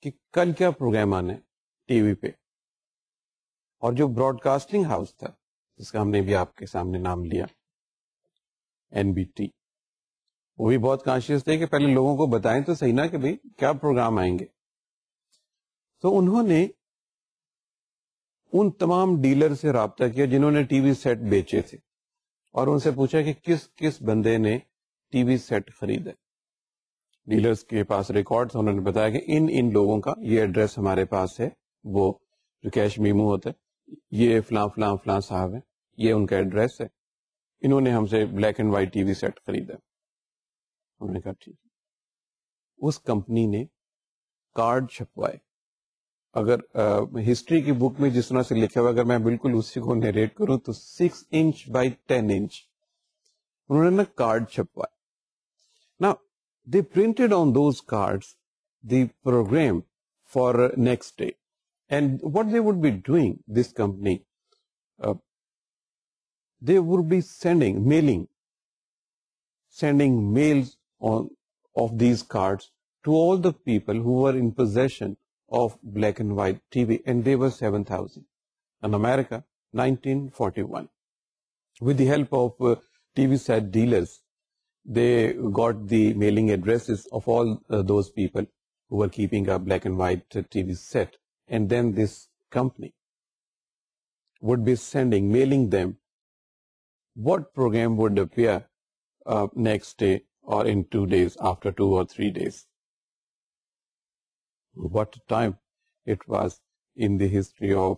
کہ کل کیا پروگرام آنے ٹی وی پہ, اور جو براڈ کاسٹنگ ہاؤس تھا جس کا ہم نے بھی آپ کے سامنے نام لیا NBT, وہ بھی بہت کانشیس تھے کہ پہلے لوگوں کو بتائیں تو صحیح نا کہ بھئی کیا پروگرام آئیں گے. تو انہوں نے ان تمام ڈیلر سے رابطہ کیا جنہوں نے ٹی وی سیٹ بیچے تھے, اور ان سے پوچھا کہ کس کس بندے نے ٹی وی سیٹ خریدا. ڈیلرز کے پاس ریکارڈز, انہوں نے بتایا کہ ان لوگوں کا یہ ایڈریس ہمارے پاس ہے, وہ جو کیش میمو ہوتا ہے, یہ فلاں فلاں فلاں صاحب ہیں, یہ ان کا ایڈریس ہے, انہوں نے ہم سے black and white TV set خریدا. انہوں نے کہا ٹھیک. اس کمپنی نے کارڈ چھپوائے. اگر ہسٹری کی بک میں جس طرح سے لکھا ہوا, اگر میں بالکل اسی کو نیریٹ کروں تو 6 inch by 10 inch انہوں نے نا card چھپوائے. Now they printed on those cards the program for next day, and what they would be doing, this company, they would be sending mails of these cards to all the people who were in possession of black and white TV, and they were 7,000. In America, 1941. With the help of TV set dealers, they got the mailing addresses of all those people who were keeping a black and white TV set. And then this company would be mailing them what program would appear next day or in 2 days, after 2 or 3 days. What a time it was in the history of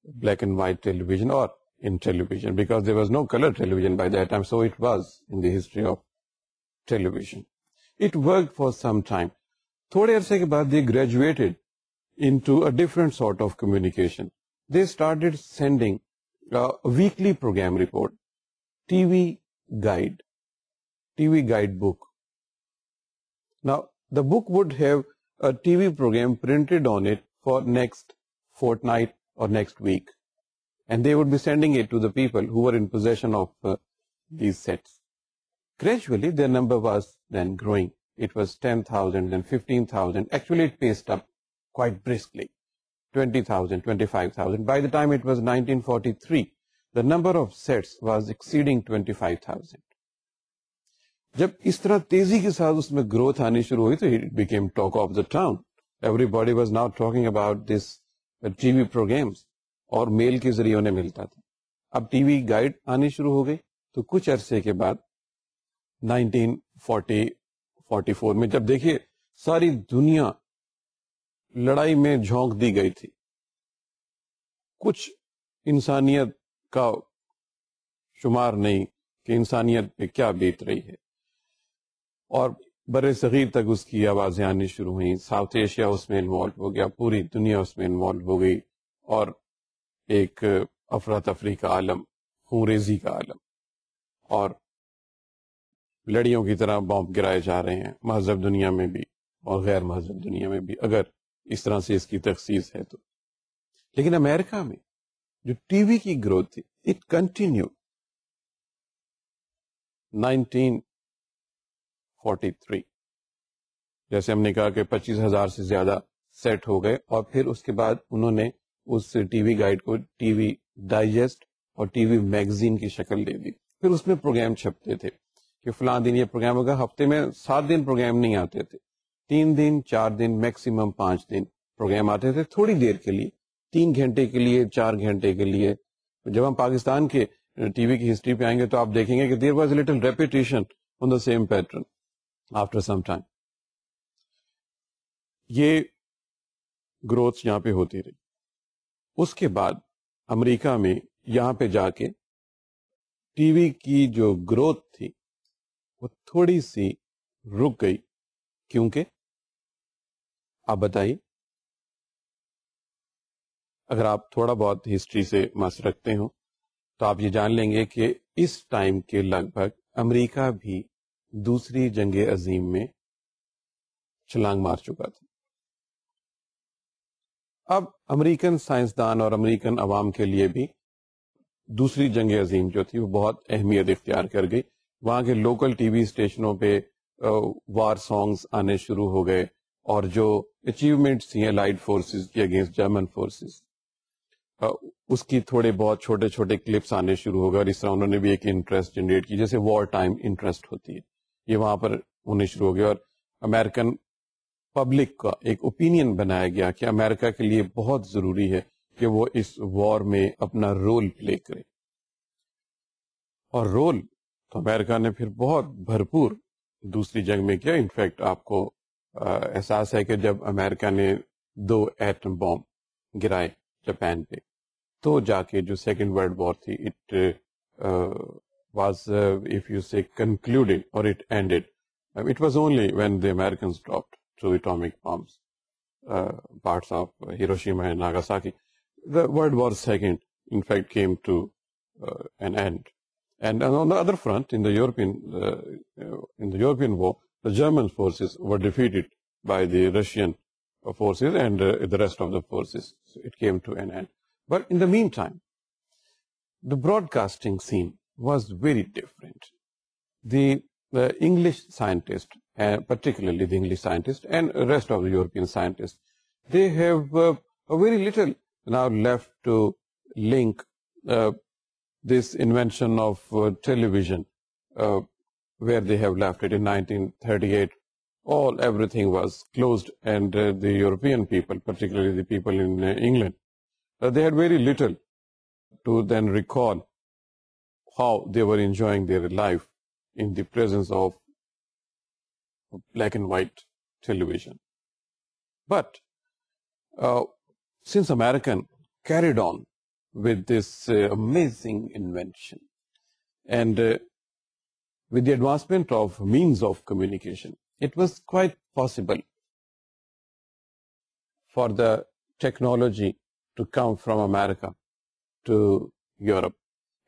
black and white television, or in television, because there was no color television by that time, so it was in the history of television. It worked for some time. تھوڑے عرصے کے بعد they graduated into a different sort of communication. They started sending a weekly program report, TV guide book. Now, the book would have a TV program printed on it for next fortnight or next week. And they would be sending it to the people who were in possession of these sets. Gradually, their number was then growing. It was 10,000, then 15,000. Actually, it paced up quite briskly. 20,000, 25,000. By the time it was 1943, the number of sets was exceeding 25,000. جب اس طرح تیزی کے ساتھ اس میں growth آنی شروع ہوئی تو it became talk of the town. Everybody was now talking about this TV programs, اور میل کے ذریعے انہیں ملتا تھا. اب ٹی وی گائیڈ آنی شروع ہو گئی تو کچھ عرصے کے بعد 1944 میں جب دیکھیے ساری دنیا لڑائی میں جھونک دی گئی تھی, کچھ انسانیت کا شمار نہیں کہ انسانیت پہ کیا بیت رہی ہے, اور بر صغیر تک اس کی آوازیں آنی شروع ہوئیں. ساؤتھ ایشیا اس میں انوالو ہو گیا, پوری دنیا اس میں انوالو ہو گئی, اور ایک افراتفری کا عالم, خونریزی کا عالم, اور لڑیوں کی طرح بم گرائے جا رہے ہیں مہذب دنیا میں بھی اور غیر مہذب دنیا میں بھی, اگر اس طرح سے اس کی تخصیص ہے تو. لیکن امریکہ میں جو ٹی وی کی گروتھ تھی, اٹ کنٹینیو. 1943 جیسے ہم نے کہا کہ 25,000 سے زیادہ سیٹ ہو گئے, اور پھر اس کے بعد انہوں نے اس ٹی وی گائیڈ کو ٹی وی ڈائجسٹ اور ٹی وی میگزین کی شکل دے دی. پھر اس میں پروگرام چھپتے تھے کہ فلاں دن یہ پروگرام ہوگا. ہفتے میں 7 دن پروگرام نہیں آتے تھے, 3 دن 4 دن میکسیمم 5 دن پروگرام آتے تھے, تھوڑی دیر کے لیے, 3 گھنٹے کے لیے, 4 گھنٹے کے لیے. جب ہم پاکستان کے ٹی وی کی ہسٹری پہ آئیں گے تو آپ دیکھیں گے کہ there was a little repetition on the same pattern after some time. یہ گروتھ یہاں پہ ہوتی رہی. اس کے بعد امریکہ میں یہاں پہ جا کے ٹی وی کی جو گروتھ تھی وہ تھوڑی سی رک گئی. کیونکہ آپ بتائیے, اگر آپ تھوڑا بہت ہسٹری سے مس رکھتے ہوں تو آپ یہ جان لیں گے کہ اس ٹائم کے لگ بھگ امریکہ بھی دوسری جنگ عظیم میں چھلانگ مار چکا تھا. اب امریکن سائنسدان اور امریکن عوام کے لیے بھی دوسری جنگ عظیم جو تھی وہ بہت اہمیت اختیار کر گئی. وہاں کے لوکل ٹی وی اسٹیشنوں پہ وار سانگز آنے شروع ہو گئے, اور جو اچیومنٹس تھیں الائیڈ فورسز کی اگینسٹ جرمن فورسز, اس کی تھوڑے بہت چھوٹے چھوٹے کلپس آنے شروع ہو گئے, اور اس طرح انہوں نے بھی ایک انٹرسٹ جنریٹ کی جیسے وار ٹائم انٹرسٹ ہوتی ہے, یہ وہاں پر ہونے شروع ہو گیا. اور امریکن پبلک کا ایک اوپینین بنایا گیا کہ امریکہ کے لیے بہت ضروری ہے کہ وہ اس وار میں اپنا رول پلے کرے. اور رول تو امریکہ نے پھر بہت بھرپور دوسری جنگ میں کیا. انفیکٹ آپ کو احساس ہے کہ جب امریکہ نے 2 ایٹم بم گرائے جاپان پہ, تو جا کے جو سیکنڈ ورلڈ وار تھی اٹ واز اف یو سے کنکلوڈیڈ اور it ended. It was only when the Americans dropped 2 atomic bombs, parts of Hiroshima and Nagasaki. The World War II, in fact, came to an end. And on the other front, in the European war, the German forces were defeated by the Russian forces and the rest of the forces. So it came to an end. But in the meantime, the broadcasting scene was very different. The the English scientists, particularly the English scientists and the rest of the European scientists, they have a very little now left to link this invention of television, where they have left it in 1938. Everything was closed, and the European people, particularly the people in England, they had very little to then recall how they were enjoying their life in the presence of black and white television. But since American carried on with this amazing invention, and with the advancement of means of communication, it was quite possible for the technology to come from America to Europe.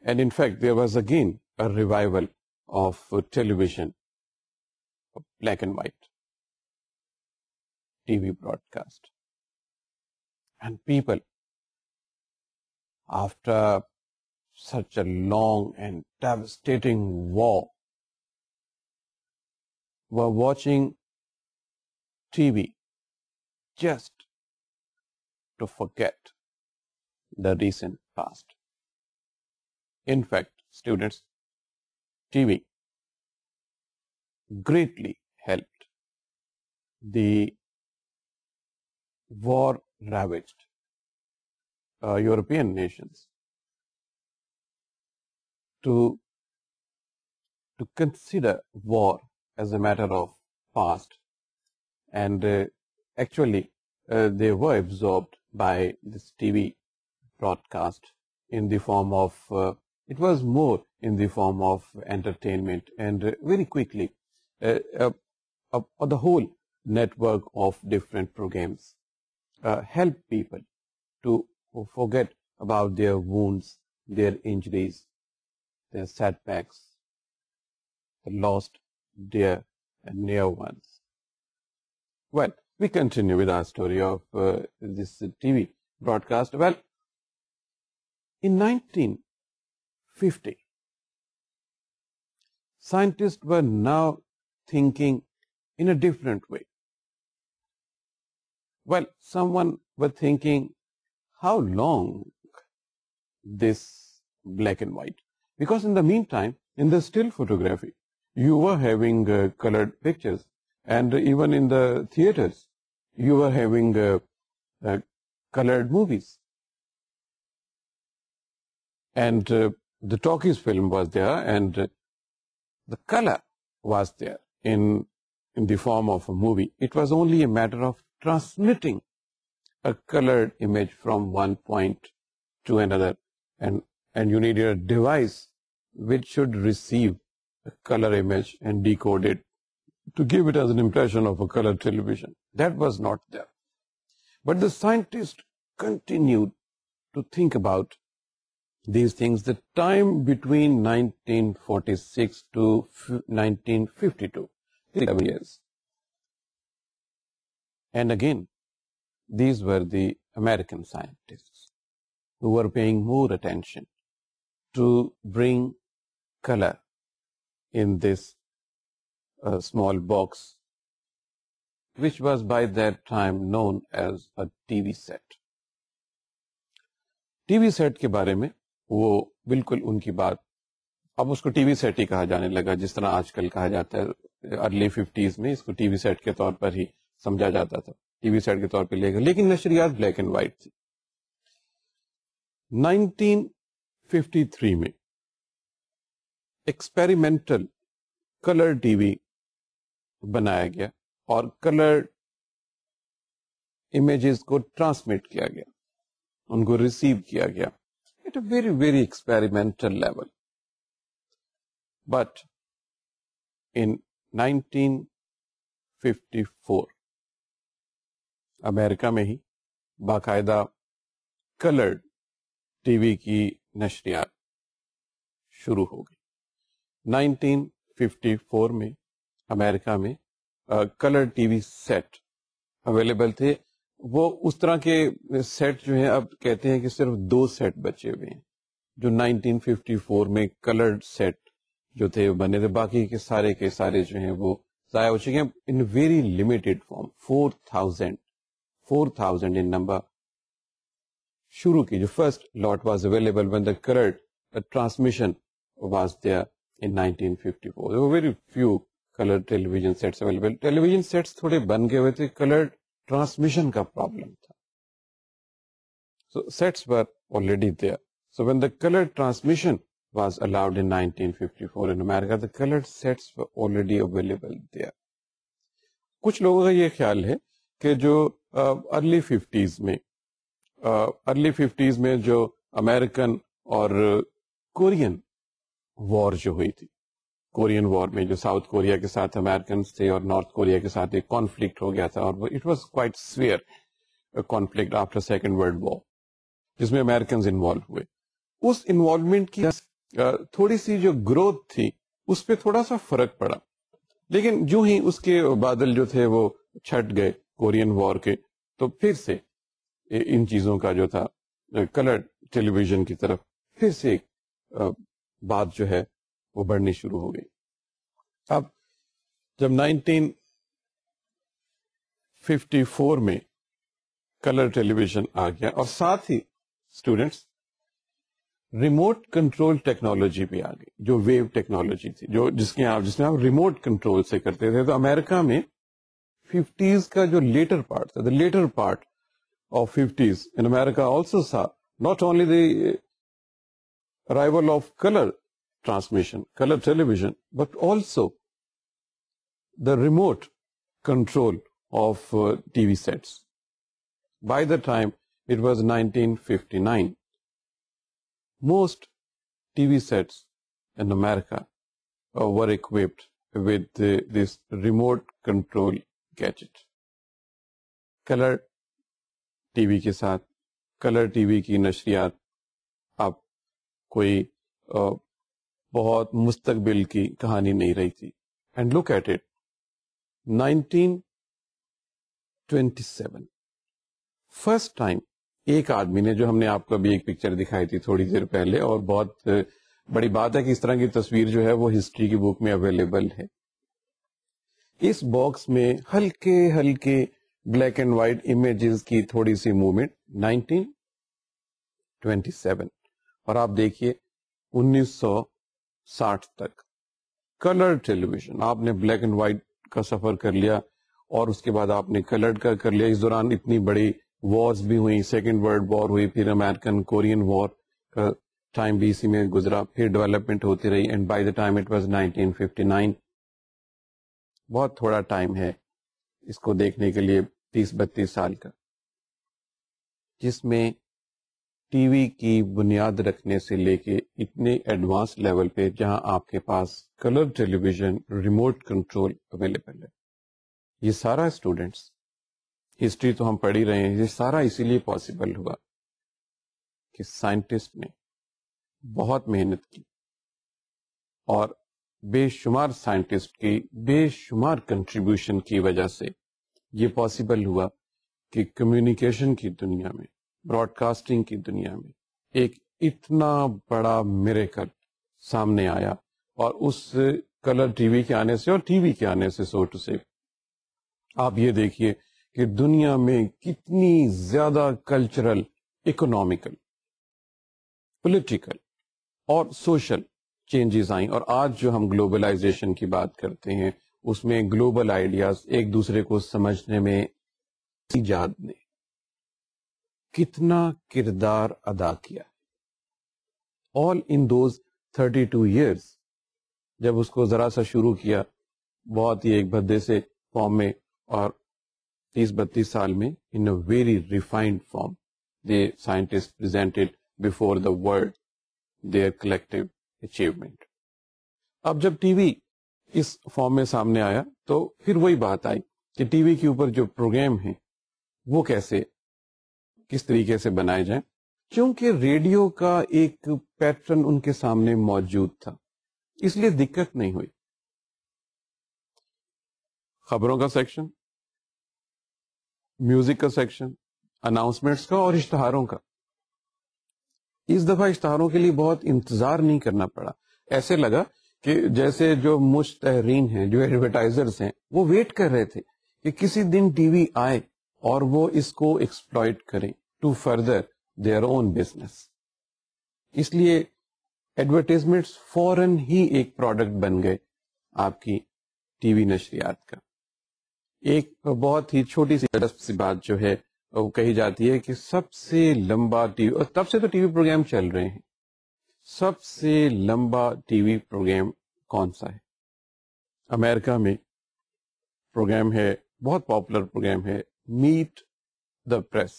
And in fact, there was again a revival of television, of black and white TV broadcast. And people, after such a long and devastating war, were watching TV just to forget the recent past. In fact, students, TV greatly helped the war-ravaged European nations to consider war as a matter of past, and actually they were absorbed by this TV broadcast in the form of, it was more in the form of entertainment, and very quickly the whole network of different programs help people to forget about their wounds, their injuries, their setbacks, the lost dear and near ones. Well, we continue with our story of this TV broadcast. Well, in 1950, scientists were now thinking in a different way. Well, someone were thinking, how long this black and white? Because in the meantime, in the still photography, you were having colored pictures, and even in the theaters, you were having colored movies. And the talkies film was there, and the color was there in the form of a movie. It was only a matter of transmitting a colored image from one point to another, and you needed a device which should receive a color image and decode it to give it as an impression of a color television. That was not there. But the scientists continued to think about these things. The time between 1946 to 1952, 11 years. And again, these were the American scientists who were paying more attention to bring color in this small box, which was by that time known as a TV set. TV set کے بارے میں وہ بالکل ان کی بات، اب اس کو T V set ہی کہا جانے لگا، جس طرح آج کل کہا جاتا ہے. ارلی 50s میں اس کو ٹی وی سیٹ کے طور پر ہی سمجھا جاتا تھا، ٹی وی سیٹ کے طور پہ لے گا، لیکن نشریات بلیک اینڈ وائٹ تھی. 1953 میں ایکسپیریمنٹل کلر ٹی وی بنایا گیا اور کلر امیجز کو ٹرانسمٹ کیا گیا، ان کو ریسیو کیا گیا at a very very experimental level. But in 1954 امریکہ میں ہی باقاعدہ کلرڈ ٹی وی کی نشریات شروع ہو گئی. 1954 میں امریکہ میں colour TV set available تھے. وہ اس طرح کے سیٹ جو ہیں اب کہتے ہیں کہ صرف 2 سیٹ بچے ہوئے ہیں جو 1954 میں کلرڈ سیٹ جو تھے بنے تھے, باقی کے سارے جو ہیں وہ ضائع ہو چکے ہیں in very limited form. 4,000 in number شروع کی. جو first lot was available when the colored transmission was there in 1954. There were very few colored television sets available. Television sets تھوڑے بن گئے ہوئے تھے, colored transmission کا پرابلم تھا. So sets were already there. So when the colored transmission was allowed in 1954 in America, the colored sets were already available there. کچھ لوگوں کا یہ خیال ہے کہ جو ارلی 50s میں جو امریکن اور کورین وار جو ہوئی تھی, کورین وار میں جو ساؤتھ کوریا کے ساتھ امریکنز تھے اور نارتھ کوریا کے ساتھ ایک کانفلکٹ ہو گیا تھا, اور it was quite severe conflict after second world war, جس میں امریکنز انوالو ہوئے. اس انوالومنٹ کی تھوڑی سی جو گروتھ تھی اس پہ تھوڑا سا فرق پڑا, لیکن جو ہی اس کے بادل جو تھے وہ چھٹ گئے کورین وار کے, تو پھر سے ان چیزوں کا جو تھا کلر ٹیلی ویژن کی طرف پھر سے بات جو ہے وہ بڑھنی شروع ہو گئی. اب جب 1954 میں کلر ٹیلی ویژن آ گیا, اور ساتھ ہی اسٹوڈینٹس ریموٹ کنٹرول ٹیکنالوجی بھی آ گئی, جو ویو ٹیکنالوجی تھی, جس میں آپ ریموٹ کنٹرول سے کرتے تھے. تو امریکہ میں 50s کا جو لیٹر پارٹ تھا, the later part of 50s in America also saw not only the arrival of color transmission, color television, but also the remote control of TV sets. By the time it was 1959, most TV sets in America were equipped with this remote control gadget. Color T V کے ساتھ colour TV کی نشریات اب کوئی بہت مستقبل کی کہانی نہیں رہی تھی. And look at it, 1927 first time ایک آدمی نے, جو ہم نے آپ کو ابھی ایک پکچر دکھائی تھی تھوڑی دیر پہلے, اور بہت بڑی بات ہے کہ اس طرح کی تصویر جو ہے وہ ہسٹری کی بک میں اویلیبل ہے. اس باکس میں ہلکے بلیک اینڈ وائٹ امیجز کی تھوڑی سی موومنٹ 1927, اور آپ دیکھیے 1960 تک کلر ٹیلی ویژن. آپ نے بلیک اینڈ وائٹ کا سفر کر لیا اور اس کے بعد آپ نے کلرڈ کا کر لیا. اس دوران اتنی بڑی وارز بھی ہوئی, سیکنڈ ورلڈ وار ہوئی, پھر امریکن کورین وار کا ٹائم بھی اسی میں گزرا, پھر ڈیولپمنٹ ہوتی رہی, and by the time it was 1959. بہت تھوڑا ٹائم ہے اس کو دیکھنے کے لیے, 30-32 سال کا, جس میں ٹی وی کی بنیاد رکھنے سے لے کے اتنے ایڈوانس لیول پہ جہاں آپ کے پاس کلر ٹیلی ویژن ریموٹ کنٹرول اویلیبل ہے. یہ سارا اسٹوڈینٹس, ہسٹری تو ہم پڑھ ہی رہے ہیں, یہ سارا اسی لیے پاسبل ہوا کہ سائنٹسٹ نے بہت محنت کی, اور بے شمار سائنٹسٹ کی بے شمار کنٹریبیوشن کی وجہ سے یہ پاسبل ہوا کہ کمیونیکیشن کی دنیا میں, براڈ کاسٹنگ کی دنیا میں ایک اتنا بڑا میریکل سامنے آیا. اور اس کلر ٹی وی کے آنے سے اور ٹی وی کے آنے سے سو ٹو سے آپ یہ دیکھیے کہ دنیا میں کتنی زیادہ کلچرل, اکنامیکل, پولیٹیکل اور سوشل چینجز آئیں. اور آج جو ہم گلوبلائزیشن کی بات کرتے ہیں اس میں گلوبل آئیڈیاز ایک دوسرے کو سمجھنے میں ایجاد نے کتنا کردار ادا کیا. آل ان دوز 32 years, جب اس کو ذرا سا شروع کیا بہت ہی ایک بھدے سے فارم میں, اور 30-32 سال میں in a very refined form they scientist presented before the world their collective achievement. اب جب ٹی وی اس فارم میں سامنے آیا تو پھر وہی بات آئی کہ ٹی وی کے اوپر جو پروگرام ہیں وہ کس طریقے سے بنائے جائیں, کیونکہ ریڈیو کا ایک پیٹرن ان کے سامنے موجود تھا, اس لیے دقت نہیں ہوئی. خبروں کا سیکشن, میوزک کا سیکشن, اناؤنسمنٹس کا اور اشتہاروں کا. اس دفعہ اشتہاروں کے لیے بہت انتظار نہیں کرنا پڑا. ایسے لگا کہ جیسے جو مشتہرین ہیں, جو ایڈورٹائزرز ہیں, وہ ویٹ کر رہے تھے کہ کسی دن ٹی وی آئے اور وہ اس کو ایکسپلائٹ کریں to further their own business. اس لیے ایڈورٹائزمنٹس فوراً ہی ایک پروڈکٹ بن گئے آپ کی ٹی وی نشریات کا. ایک بہت ہی چھوٹی سی دلچسپ سی بات جو ہے وہ کہی جاتی ہے کہ سب سے لمبا ٹی وی, اور تب سے تو ٹی وی پروگرام چل رہے ہیں, سب سے لمبا ٹی وی پروگرام کون سا ہے؟ امریکہ میں پروگرام ہے, بہت پاپولر پروگرام ہے, میٹ دا پریس.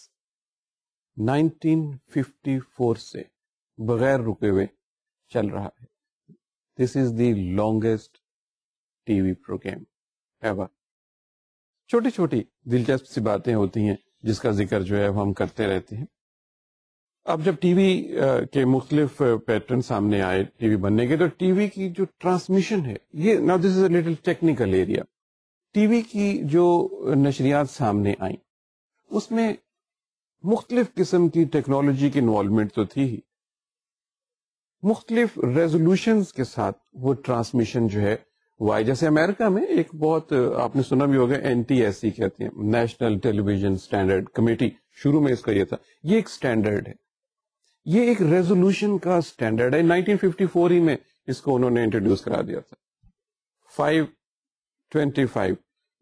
1954 سے بغیر رکے ہوئے چل رہا ہے. This is the longest TV program ever. چھوٹی چھوٹی دلچسپ سی باتیں ہوتی ہیں جس کا ذکر جو ہے ہم کرتے رہتے ہیں. اب جب ٹی وی کے مختلف پیٹرن سامنے آئے ٹی وی بننے کے, تو ٹی وی کی جو ٹرانسمیشن ہے, یہ نا this is a little technical area. TV کی جو نشریات سامنے آئیں اس میں مختلف قسم کی ٹیکنالوجی کی انوالومنٹ تو تھی ہی, مختلف ریزولوشنز کے ساتھ وہ ٹرانسمیشن جو ہے وہ آئی. جیسے امریکہ میں ایک بہت آپ نے سنا بھی ہوگا NTSC کہتے ہیں, نیشنل ٹیلی ویژن اسٹینڈرڈ کمیٹی, شروع میں اس کا یہ تھا. یہ ایک اسٹینڈرڈ ہے, یہ ایک ریزولوشن کا اسٹینڈرڈ ہے. 1954 ہی میں اس کو انہوں نے انٹروڈیوس کرا دیا تھا. 525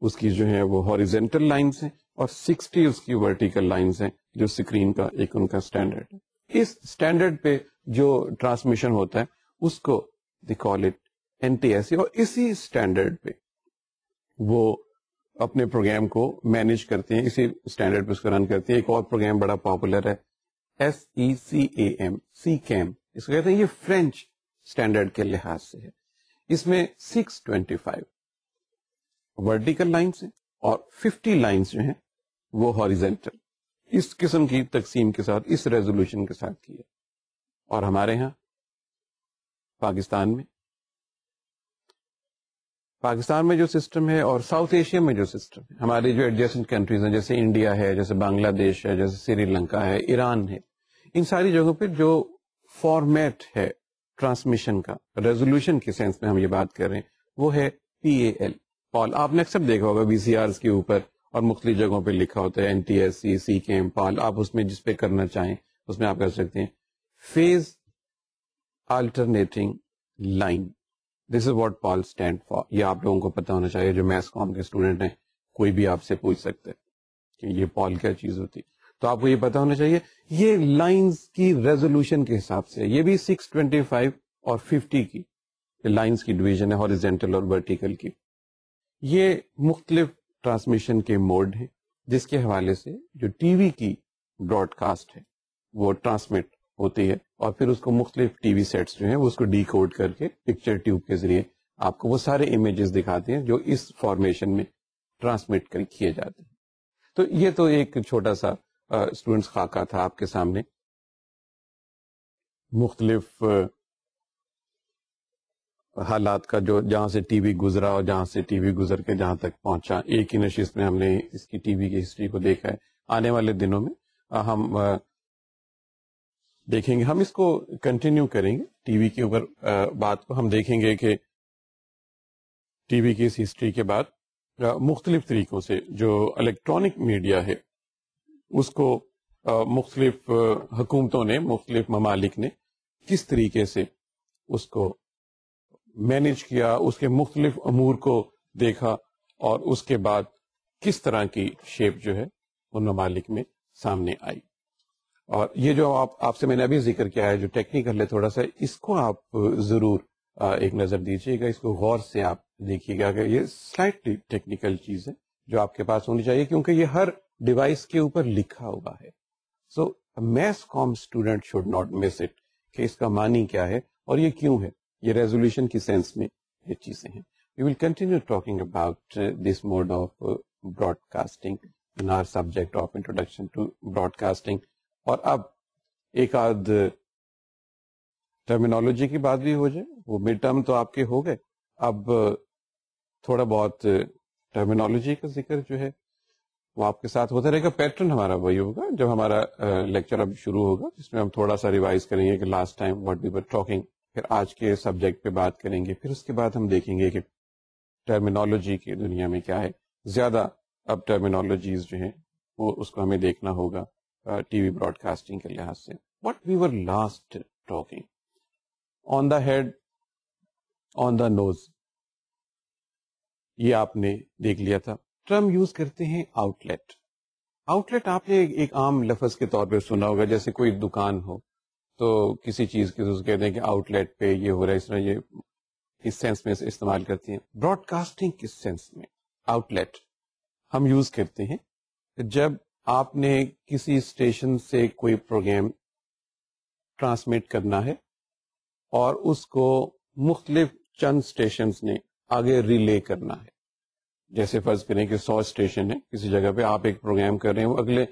اس کی جو ہے وہ ہاریزونٹل لائنز ہیں اور 60 اس کی ورٹیکل لائنز ہیں جو اسکرین کا ایک ان کا اسٹینڈرڈ ہے. اس اسٹینڈرڈ پہ جو ٹرانسمیشن ہوتا ہے اس کو دی کال اٹ NTSC, اور اسی اسٹینڈرڈ پہ وہ اپنے پروگرام کو مینج کرتے ہیں, اسی اسٹینڈرڈ پہ اس کو رن کرتے ہیں. ایک اور پروگرام بڑا پاپولر ہے SECAM, CCAM اس کو کہتے ہیں. یہ فرینچ اسٹینڈرڈ کے لحاظ سے ہے. اس میں 625 ورٹیکل لائنس ہیں اور 50 لائنس جو ہیں وہ ہاریزونٹل. اس قسم کی تقسیم کے ساتھ, اس ریزولوشن کے ساتھ کی ہے. اور ہمارے ہاں پاکستان میں جو سسٹم ہے, اور ساؤتھ ایشیا میں جو سسٹم ہے, ہماری جو ایڈجسٹنٹ کنٹریز ہیں جیسے انڈیا ہے, جیسے بنگلہ دیش ہے, جیسے سری لنکا ہے, ایران ہے, ان ساری جگہوں پہ جو فارمیٹ ہے ٹرانسمیشن کا, ریزولوشن کے سینس میں ہم یہ بات کر رہے ہیں, وہ ہے PAL. پال آپ نے اکثر دیکھا ہوگا VCRs کے اوپر, اور مختلف جگہوں پہ لکھا ہوتا ہے NTSC, CCAM, PAL. آپ اس میں جس پہ کرنا چاہیں اس میں آپ کر سکتے ہیں. Phase alternating line, this is what PAL stand for. یہ آپ لوگوں کو پتا ہونا چاہیے جو میس کام کے اسٹوڈنٹ ہیں, کوئی بھی آپ سے پوچھ سکتے کہ یہ PAL کیا چیز ہوتی, تو آپ کو یہ پتا ہونا چاہیے. یہ لائنز کی ریزولوشن کے حساب سے, یہ بھی 625 اور 50 کی لائنز کی ڈویژن ہے, ہاریزونٹل اور ورٹیکل کی. یہ مختلف ٹرانسمیشن کے موڈ ہیں جس کے حوالے سے جو ٹی وی کی براڈ کاسٹ ہے وہ ٹرانسمٹ ہوتی ہے, اور پھر اس کو مختلف ٹی وی سیٹس جو ہیں وہ اس کو ڈی کوڈ کر کے پکچر ٹیوب کے ذریعے آپ کو وہ سارے امیجز دکھاتے ہیں جو اس فارمیشن میں ٹرانسمٹ کیے جاتے ہیں. تو یہ تو ایک چھوٹا سا اسٹوڈنٹس خاکہ تھا آپ کے سامنے. مختلف حالات کا جو جہاں سے ٹی وی گزرا اور جہاں سے ٹی وی گزر کے جہاں تک پہنچا, ایک ہی نشست میں ہم نے اس کی ٹی وی کی ہسٹری کو دیکھا ہے. آنے والے دنوں میں ہم دیکھیں گے, ہم اس کو کنٹینیو کریں گے ٹی وی کے اوپر بات کو. ہم دیکھیں گے کہ ٹی وی کی اس ہسٹری کے بعد مختلف طریقوں سے جو الیکٹرانک میڈیا ہے اس کو مختلف حکومتوں نے, مختلف ممالک نے کس طریقے سے اس کو مینج کیا, اس کے مختلف امور کو دیکھا, اور اس کے بعد کس طرح کی شیپ جو ہے ان ممالک میں سامنے آئی. اور یہ جو آپ سے میں نے ابھی ذکر کیا ہے جو ٹیکنیکل ہے تھوڑا سا, اس کو آپ ضرور ایک نظر دیجیے گا, اس کو غور سے آپ دیکھیے گا کہ یہ سلائٹلی ٹیکنیکل چیز ہے جو آپ کے پاس ہونی چاہیے, کیونکہ یہ ہر ڈیوائس کے اوپر لکھا ہوا ہے. So mass comm student should not miss it کہ اس کا معنی کیا ہے اور یہ کیوں ہے. یہ ریزولوشن کی سینس میں یہ چیزیں ہیں. We will continue talking about this mode of broadcasting in our subject of introduction to broadcasting. اور اب ایک آدھ ٹرمینالوجی کی بات بھی ہو جائے. وہ مڈ ٹرم تو آپ کے ہو گئے, اب تھوڑا بہت ٹرمینالوجی کا ذکر جو ہے وہ آپ کے ساتھ ہوتا رہے گا. پیٹرن ہمارا وہی ہوگا جب ہمارا لیکچر اب شروع ہوگا, جس میں ہم تھوڑا سا ریوائز کریں گے کہ last time what we were talking پھر آج کے سبجیکٹ پہ بات کریں گے, پھر اس کے بعد ہم دیکھیں گے کہ ٹرمینالوجی کی دنیا میں کیا ہے. زیادہ اب ٹرمینالوجیز جو ہیں وہ اس کو ہمیں دیکھنا ہوگا ٹی وی براڈ کاسٹنگ کے لحاظ سے. What we were last talking on the head, on the nose, یہ آپ نے دیکھ لیا تھا. ٹرم یوز کرتے ہیں آؤٹ لیٹ. آؤٹ لیٹ آپ نے ایک عام لفظ کے طور پہ سنا ہوگا, جیسے کوئی دکان ہو تو کسی چیز کی کہتے ہیں کہ آؤٹ لیٹ پہ یہ ہو رہا ہے, اس طرح یہ اس سینس میں استعمال کرتے ہیں. براڈ کاسٹنگ کس سینس میں آؤٹ لیٹ ہم یوز کرتے ہیں جب آپ نے کسی اسٹیشن سے کوئی پروگرام ٹرانسمٹ کرنا ہے اور اس کو مختلف چند اسٹیشنز نے آگے ریلے کرنا ہے. جیسے فرض کریں کہ 100 اسٹیشن ہے کسی جگہ پہ, آپ ایک پروگرام کر رہے ہیں, وہ اگلے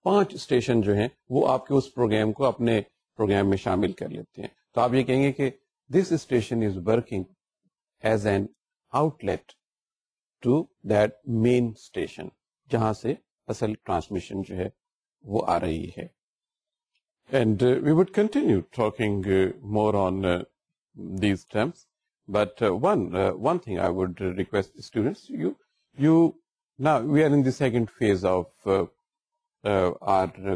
5 اسٹیشن جو ہیں وہ آپ کے اس پروگرام کو اپنے پروگرام میں شامل کر لیتے ہیں. تو آپ یہ کہیں گے کہ this station is working as an outlet to that main station, جہاں سے اصل ٹرانسمیشن جو ہے وہ آ رہی ہے. And we would continue talking more on these terms, but one thing I would request students, you now we are in the second phase of our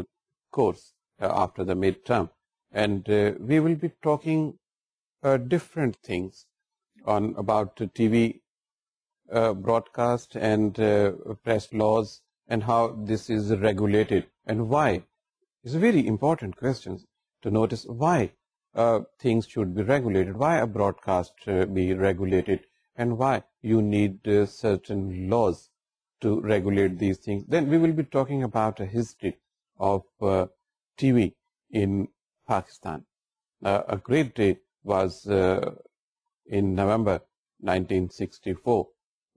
course after the midterm, and we will be talking different things on about TV broadcast and press laws and how this is regulated and why. It's a very important question to notice why things should be regulated, why a broadcast be regulated, and why you need certain laws to regulate these things. Then we will be talking about a history of TV in Pakistan. A great day was in November 1964.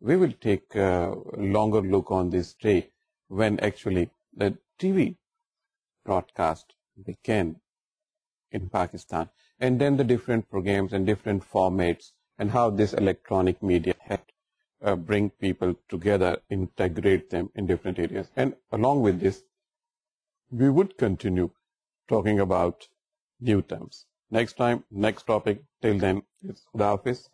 We will take a longer look on this day when actually the TV broadcast began in Pakistan, and then the different programs and different formats and how this electronic media helped bring people together, integrate them in different areas. And along with this, we would continue talking about new terms. Next time, next topic. Till then, it's Khuda Hafiz.